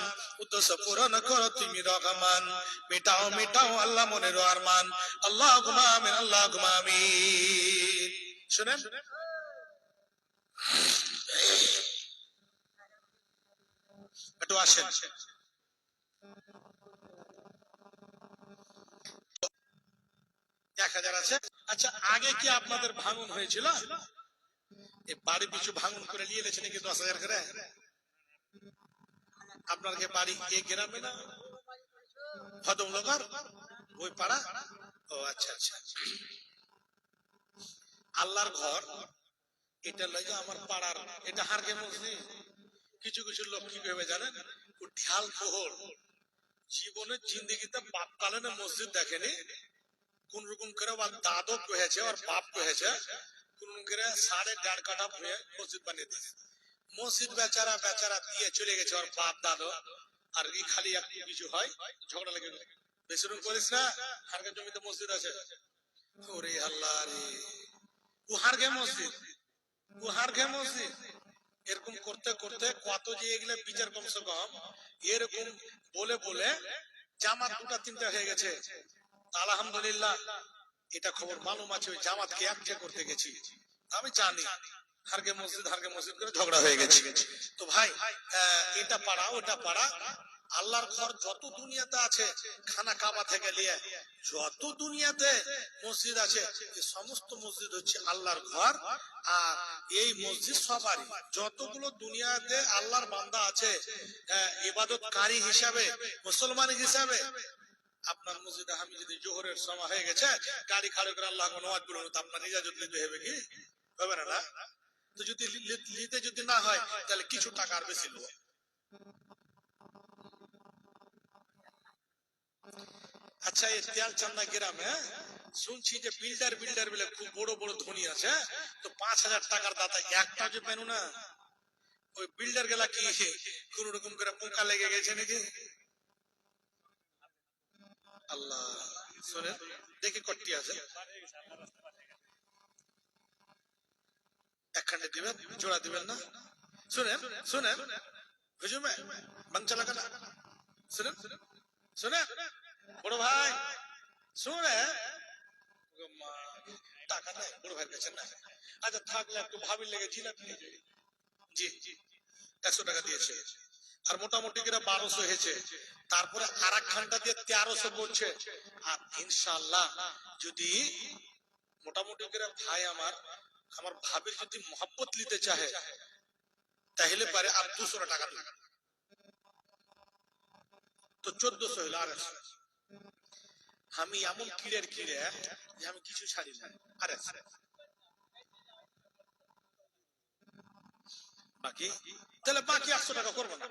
Speaker 1: উদ্দেশ্য পূরণ করো তুমি রহমান, মিটাও মিটাও আল্লাহ মনের আরমান। আল্লাহুম্মা আমিন, আল্লাহুম্মা আমিন। শুনেন, একটু আসেন। 1000 আছে। আচ্ছা, আগে কি আপনাদের ভাঙন হয়েছিল? এই বাড়ি পিছু ভাঙন করে নিয়ে এলেছে নাকি 10,000 করে? আপনার কি বাড়ি এই গ্রামে না ভদমনগর ওই পাড়া? ও আচ্ছা আচ্ছা। আল্লাহর ঘর এটা লাগে আমার পাড়ার, এটা হারগে মসজিদ। কিছু কিছু লোক কি ভেবে জানেন, ও ঢাল পোহর জীবনের জিন্দগিতে বাপ কালে মসজিদ দেখেনি, কোন রকম করে ওর দাদক হয়েছে, ওর বাপ হয়েছে, কোন রকম করে 1.5 কাঠা ভুঁয়ে মসজিদ বানিয়ে দিয়েছে। মসজিদ বেচারা বেচারা দিয়ে চলে গেছে ওর বাপ দাদু, আর এই খালি একটু কিছু হয় ঝগড়া লেগে গেল, বেশি রকম করিস না, হারগে জমিতে মসজিদ আছে। ওরে আল্লাহ রে, উহার গে মসজিদ, উহার গে মসজিদ। এরকম করতে করতে কত যে এগুলো বিচার কমসে কম এরকম বলে বলে জামাত 2টা 3টা হয়ে গেছে। আলহামদুলিল্লাহ, এটা খবর মালুম আছে, ওই জামাতকে একটা করতে গেছি, আমি জানি হারগে মসজিদ করে ঝগড়া হয়ে গেছে। তো ভাই, এটা পাড়া ওটা পাড়া, আল্লাহর ঘর যত দুনিয়াতে আছে, খানা কাবা থেকে নিয়ে যত দুনিয়াতে মসজিদ আছে, এই সমস্ত মসজিদ হচ্ছে আল্লাহর ঘর। আর এই মসজিদ সবারই, যতগুলো দুনিয়াতে আল্লাহর বান্দা আছে ইবাদতকারী হিসাবে, মুসলমান হিসাবে, আপনার মসজিদে আমি যদি জোহরের সময় হয়ে গেছে গাড়ি খাড়ি করে আল্লাহ নামাজ পড়বো, তো আপনার ইজাজত নিতে হবে কি হবে না? তো যদি নিতে যদি না হয় তাহলে কিছু টাকা আর বেশি নেব। আচ্ছা, এই তেলচান্দা গ্রামে শুনছি যে বিল্ডার বলে খুব বড় বড় ধনী আছে, তো 5,000 টাকার দাতা একটা যে পেনু না, ওই বিল্ডার গেলা কি কোন রকম করে পোকা লেগে গেছে নাকি? আল্লাহ, শোনেন দেখি কটি আছে, একখানে দিবেন, জোড়া দিবেন না? শুনেন শুনেন হুজুর, বাংচা লাগা না, শুনেন শুনেন, বড় ভাই শুনে টাকা নাই বড় ভাইয়ের কাছে না। আচ্ছা থাকলে একটু ভাবির লেগে জিলাপি নিয়ে যাই। জি 100 টাকা দিয়েছে, আর মোটামুটি করে 1200 হয়েছে, তারপরে আর এক ঘন্টা দিয়ে 1300 পড়ছে। আর ইনশাআল্লাহ যদি মোটামুটি করে ভাই আমার ভাবির যদি মহব্বত নিতে চাহে তাহলে পারে আর 200 টাকা দিবে, তো 1400 হলো। আর আমি এমন কিড়ের কিড়ে যে আমি কিছু ছাড়ি না। আরে বাকি তাহলে বাকি 100 টাকা করবো না,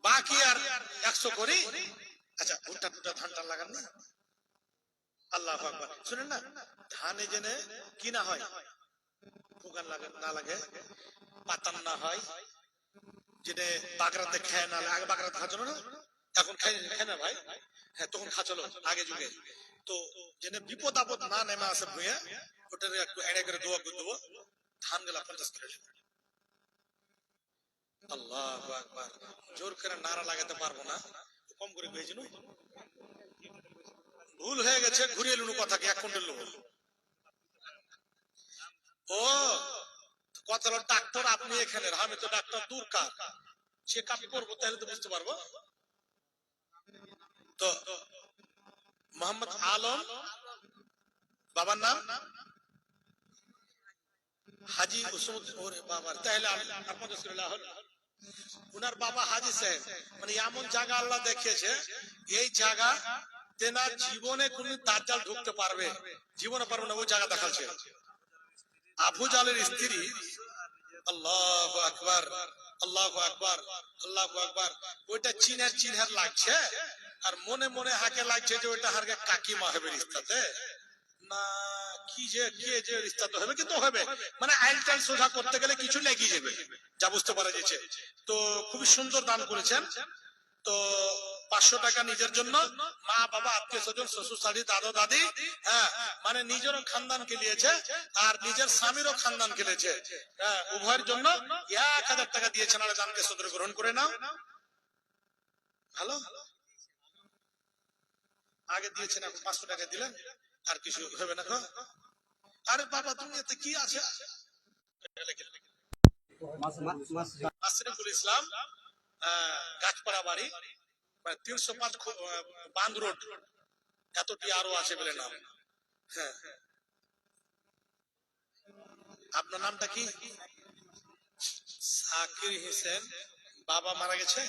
Speaker 1: বাকি আর 100 করি। আচ্ছা ভুট্টা টুটা ধান টান লাগান না। আল্লাহু আকবার। শুনেন না, ধানে জেনে কি না হয়, পোকা লাগে না লাগে, পাতান না হয়, যেটা বাগরাতে খেয়ে না লাগে। আগে বাগরাতে খাচ্ছিল না, এখন খায় না ভাই। হ্যাঁ তখন খাচ্ছিল আগে যুগে। তো যেটা বিপদ আপদ না নেমে আসে ভুঁয়ে, ওটার একটু এড়ে করে দোয়া করে দেবো, ধান গেলা 50 করে। আল্লাহু আকবার। জোর করে নারা লাগাতে পারবো না, কম করে কয়েছিল, ভুল হয়ে গেছে, ঘুরিয়ে লুনু কথাকে 1 কুইন্টাল নেবো। ও কথা হলো ডাক্তার আপনি এখানে, আমি তো ডাক্তার দূরকার, চেক আপ করবো তাহলে তো বুঝতে পারবো। তো মোহাম্মদ আলম বাবার নাম, হাজি ওরে বাবার, তাহলে উনার বাবা হাজি সাহেব। মানে এমন জায়গা আল্লাহ দেখিয়েছে, এই জায়গা তেনার জীবনে কোন দাজ্জাল ঢুকতে পারবে, জীবনে পারবে না, ওই জায়গা দেখাচ্ছে। আবু জালের স্ত্রী, আল্লাহু আকবার আল্লাহু আকবার আল্লাহু আকবার, ওইটা চীনের চিনহার লাগছে, আর মনে মনে হাকে লাগছে যে ওইটা হারকে কাকিমা হবে রিস্তাতে না, কি যে কে যে রিস্তাতে হবে, কিন্তু হবে মানে আইলটাল সোজা করতে গেলে কিছু লেগে যাবে, যা বুঝতে পারা যাচ্ছে। তো খুবই সুন্দর দান করেছেন। তো 500 টাকা নিজের জন্য, মা বাবা আত্মীয় স্বজন শ্বশুর শাড়ি দাদা দাদি, হ্যাঁ মানে নিজেরও খানদান খেলিয়েছে আর নিজের স্বামীরও খানদান খেলেছে, হ্যাঁ উভয়ের জন্য 1000 টাকা দিয়েছেন। আর দানকে সদরে গ্রহণ করে নাও। ভালো আগে দিয়েছেন, এখন 500 টাকা দিলেন, আর কিছু হবে না। আরে বাবা দুনিয়াতে কি আছে। মাসরিফুল ইসলাম, গাছপাড়া বাড়ি, 305 বাঁধ রোড, এতটি আরো আছে বলে নাম। হ্যাঁ আপনার নামটা কি? সাকির হোসেন। বাবা মারা গেছে,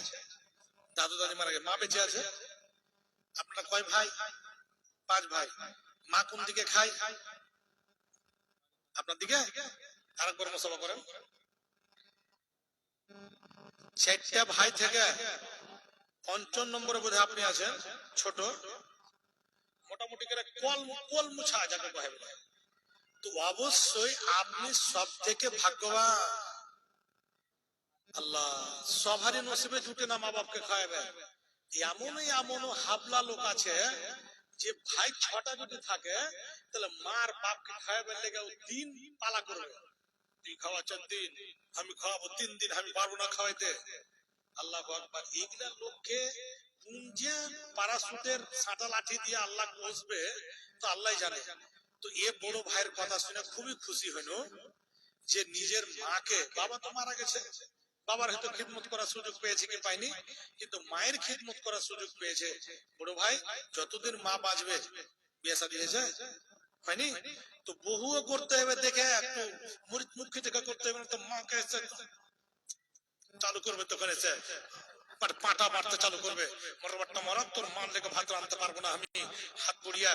Speaker 1: দাদু দাদি মারা গেছে, মা বেঁচে আছে। আপনারা কয় ভাই? 5 ভাই। মা কোন দিকে খায়? আপনার দিকে। আরেকবার মুসাফা করেন। 4টা ভাই থেকে 5ম নম্বরে বোধহয় আপনি আছেন, ছোট, মোটামুটি করে কল মুছা যাকে কয়। তো অবশ্যই আপনি সব থেকে ভাগ্যবান। আল্লাহ সবারই নসিবে জুটে না মা বাপকে খাওয়াবে। এমন হাবলা লোক আছে যে ভাই 6টা যদি থাকে তাহলে মার বাপকে খাওয়াবে লেগে দিন পালা করবে, তুই খাওয়াচ্ছেন দিন, আমি খাওয়াবো 3 দিন, আমি পারবো না খাওয়াইতে। আল্লাহু আকবার। এইগুলা লোককে কোন যে প্যারাসুটের সাঁটা লাঠি দিয়ে আল্লাহ বসবে তো আল্লাহ জানে। তো এ বড় ভাইয়ের কথা শুনে খুবই খুশি হইল যে নিজের মাকে, বাবা তো মারা গেছে, বাবার হয়তো খিদমত করার সুযোগ পেয়েছে কি পাইনি, কিন্তু মায়ের খিদমত করার সুযোগ পেয়েছে। বড় ভাই যতদিন মা বাঁচবে, বিয়ে শাদী হয়েছে হয়নি, তো বহুও করতে হবে, দেখে একটু মুরিদ মুখী থেকে করতে হবে, তো মাকে এসে চালু করবে, তখন এসে পাটা মারতে চালু করবে, মরবারটা মরা, তোর মান লেগে ভাত আনতে পারবো না আমি, হাত পড়িয়া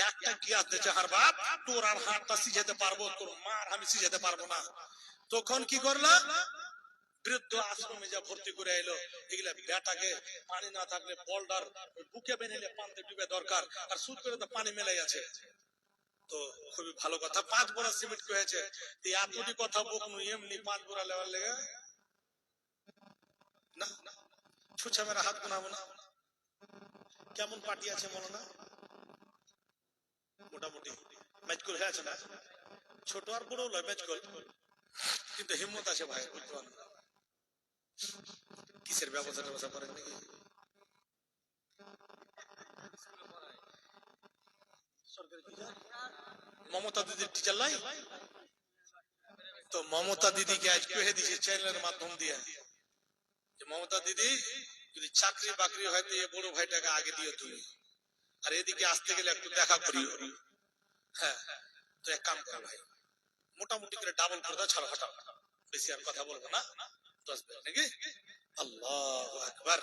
Speaker 1: একটা গিয়াস দিয়েছে হার বাপ, তোর আর হাতটা সিঝাতে পারবো, তোর মার আমি সিঝাতে পারবো না। তখন কি করলা, বৃদ্ধ আশ্রমে যা ভর্তি করে এলো। এগুলা বেটাকে পানি না থাকলে বোল্ডার বুকে বেঁধে পানিতে ডুবে দরকার, আর সুদ করে তো পানি মেলাই আছে। তো খুবই ভালো কথা, 5 বোরা সিমেন্ট হয়েছে। এতটি কথা বকনু এমনি 5 বোরা লেওয়ার লেগে না, ছুঁচা মেরা হাত গুনাবো না। কেমন পার্টি আছে বলো না, মোটামুটি ম্যাচকল হয়ে আছে না, ছোট আর বড় লয় ম্যাচকল, কিন্তু হিম্মত আছে ভাই, বুঝতে পারো কিসের ব্যবস্থা করেন নাকি? মমতা দিদির টিচার লাই তো মমতা দিদিকে আজ কহে দিয়েছে চ্যানেলের মাধ্যম দিয়ে যে মমতা দিদি যদি চাকরি বাকরি হয় তো এই বড় ভাইটাকে আগে দিও তুমি, আর এদিকে আসতে গেলে একটু দেখা করিও। হ্যাঁ, তো এক কাম করো ভাই, মোটামুটি করে ডাবল পর্দা ছাড়ো, হটাও, বেশি আর কথা বলবো না, 10 মিনিট নাকি। আল্লাহু আকবার।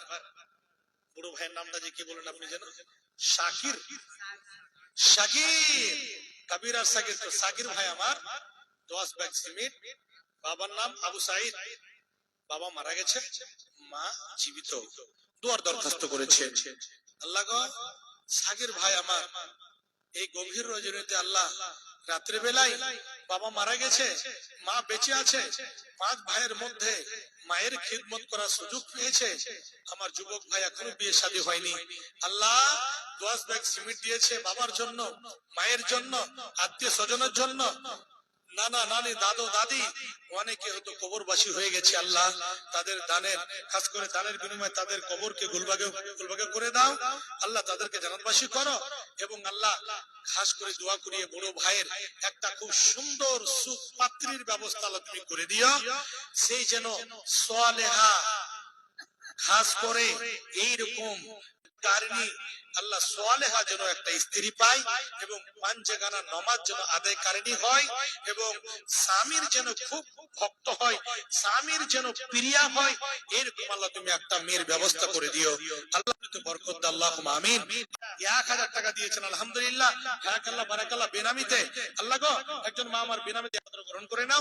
Speaker 1: বড় ভাইয়ের নামটা যে কি বলেন আপনি জানেন? শাকির। শাকির কবির আর শাকির, তো শাকির ভাই আমার 10 ব্যাগ সিমেন্ট। বাবার নাম আবু সাইদ, বাবা মারা গেছে, মা জীবিত, দোয়ার দরখাস্ত করেছে। আল্লাহ গো, শাকির ভাই আমার এই গভীর রজনীতে আল্লাহ রাত্রে বেলায় বাবা মারা গেছে, মা বেঁচে আছে, 5 ভাইয়ের মধ্যে মায়ের খিদমত করার সুযোগ পেয়েছে। আমার যুবক ভাই এখনো বিয়ে শাদী হয়নি। আল্লাহ 10 ব্যাগ সিমেন্ট দিয়েছে বাবার জন্য, মায়ের জন্য, আত্মীয় স্বজনের জন্য, নানা নানি দাদু দাদি অনেকে হয়তো কবরবাসী হয়ে গেছে। আল্লাহ তাদের দানের, খাস করে দানের বিনিময়ে তাদের কবরকে গুলবাগে গুলবাগে করে দাও। আল্লাহ তাদেরকে জান্নাতবাসী করো। এবং আল্লাহ খাস করে দোয়া করিয়ে বড় ভাইয়ের একটা খুব সুন্দর সুপাত্রীর ব্যবস্থা আল্লাহ তুমি করে দিও, সেই যেন সালেহা, খাস করে এইরকম কারণী আল্লাহ সালেহা যেন একটা স্ত্রী পায়, এবং 5 জাগানা নামাজ যেন আদায়কারিণী হয়, এবং স্বামীর যেন খুব ভক্ত হয়, স্বামীর যেন প্রিয়া হয়, এরকম আল্লাহ তুমি একটা মেয়ের ব্যবস্থা করে দিও। আল্লাহ তুমি বরকত দাও, আল্লাহুম্মা আমিন। 1000 টাকা দিয়েছেন, আলহামদুলিল্লাহ, হায়াকাল্লাহ বারাকাল্লাহ, বেনামিতে। আল্লাহ গো, একজন মা আমার বেনামিতে গ্রহণ করে নাও।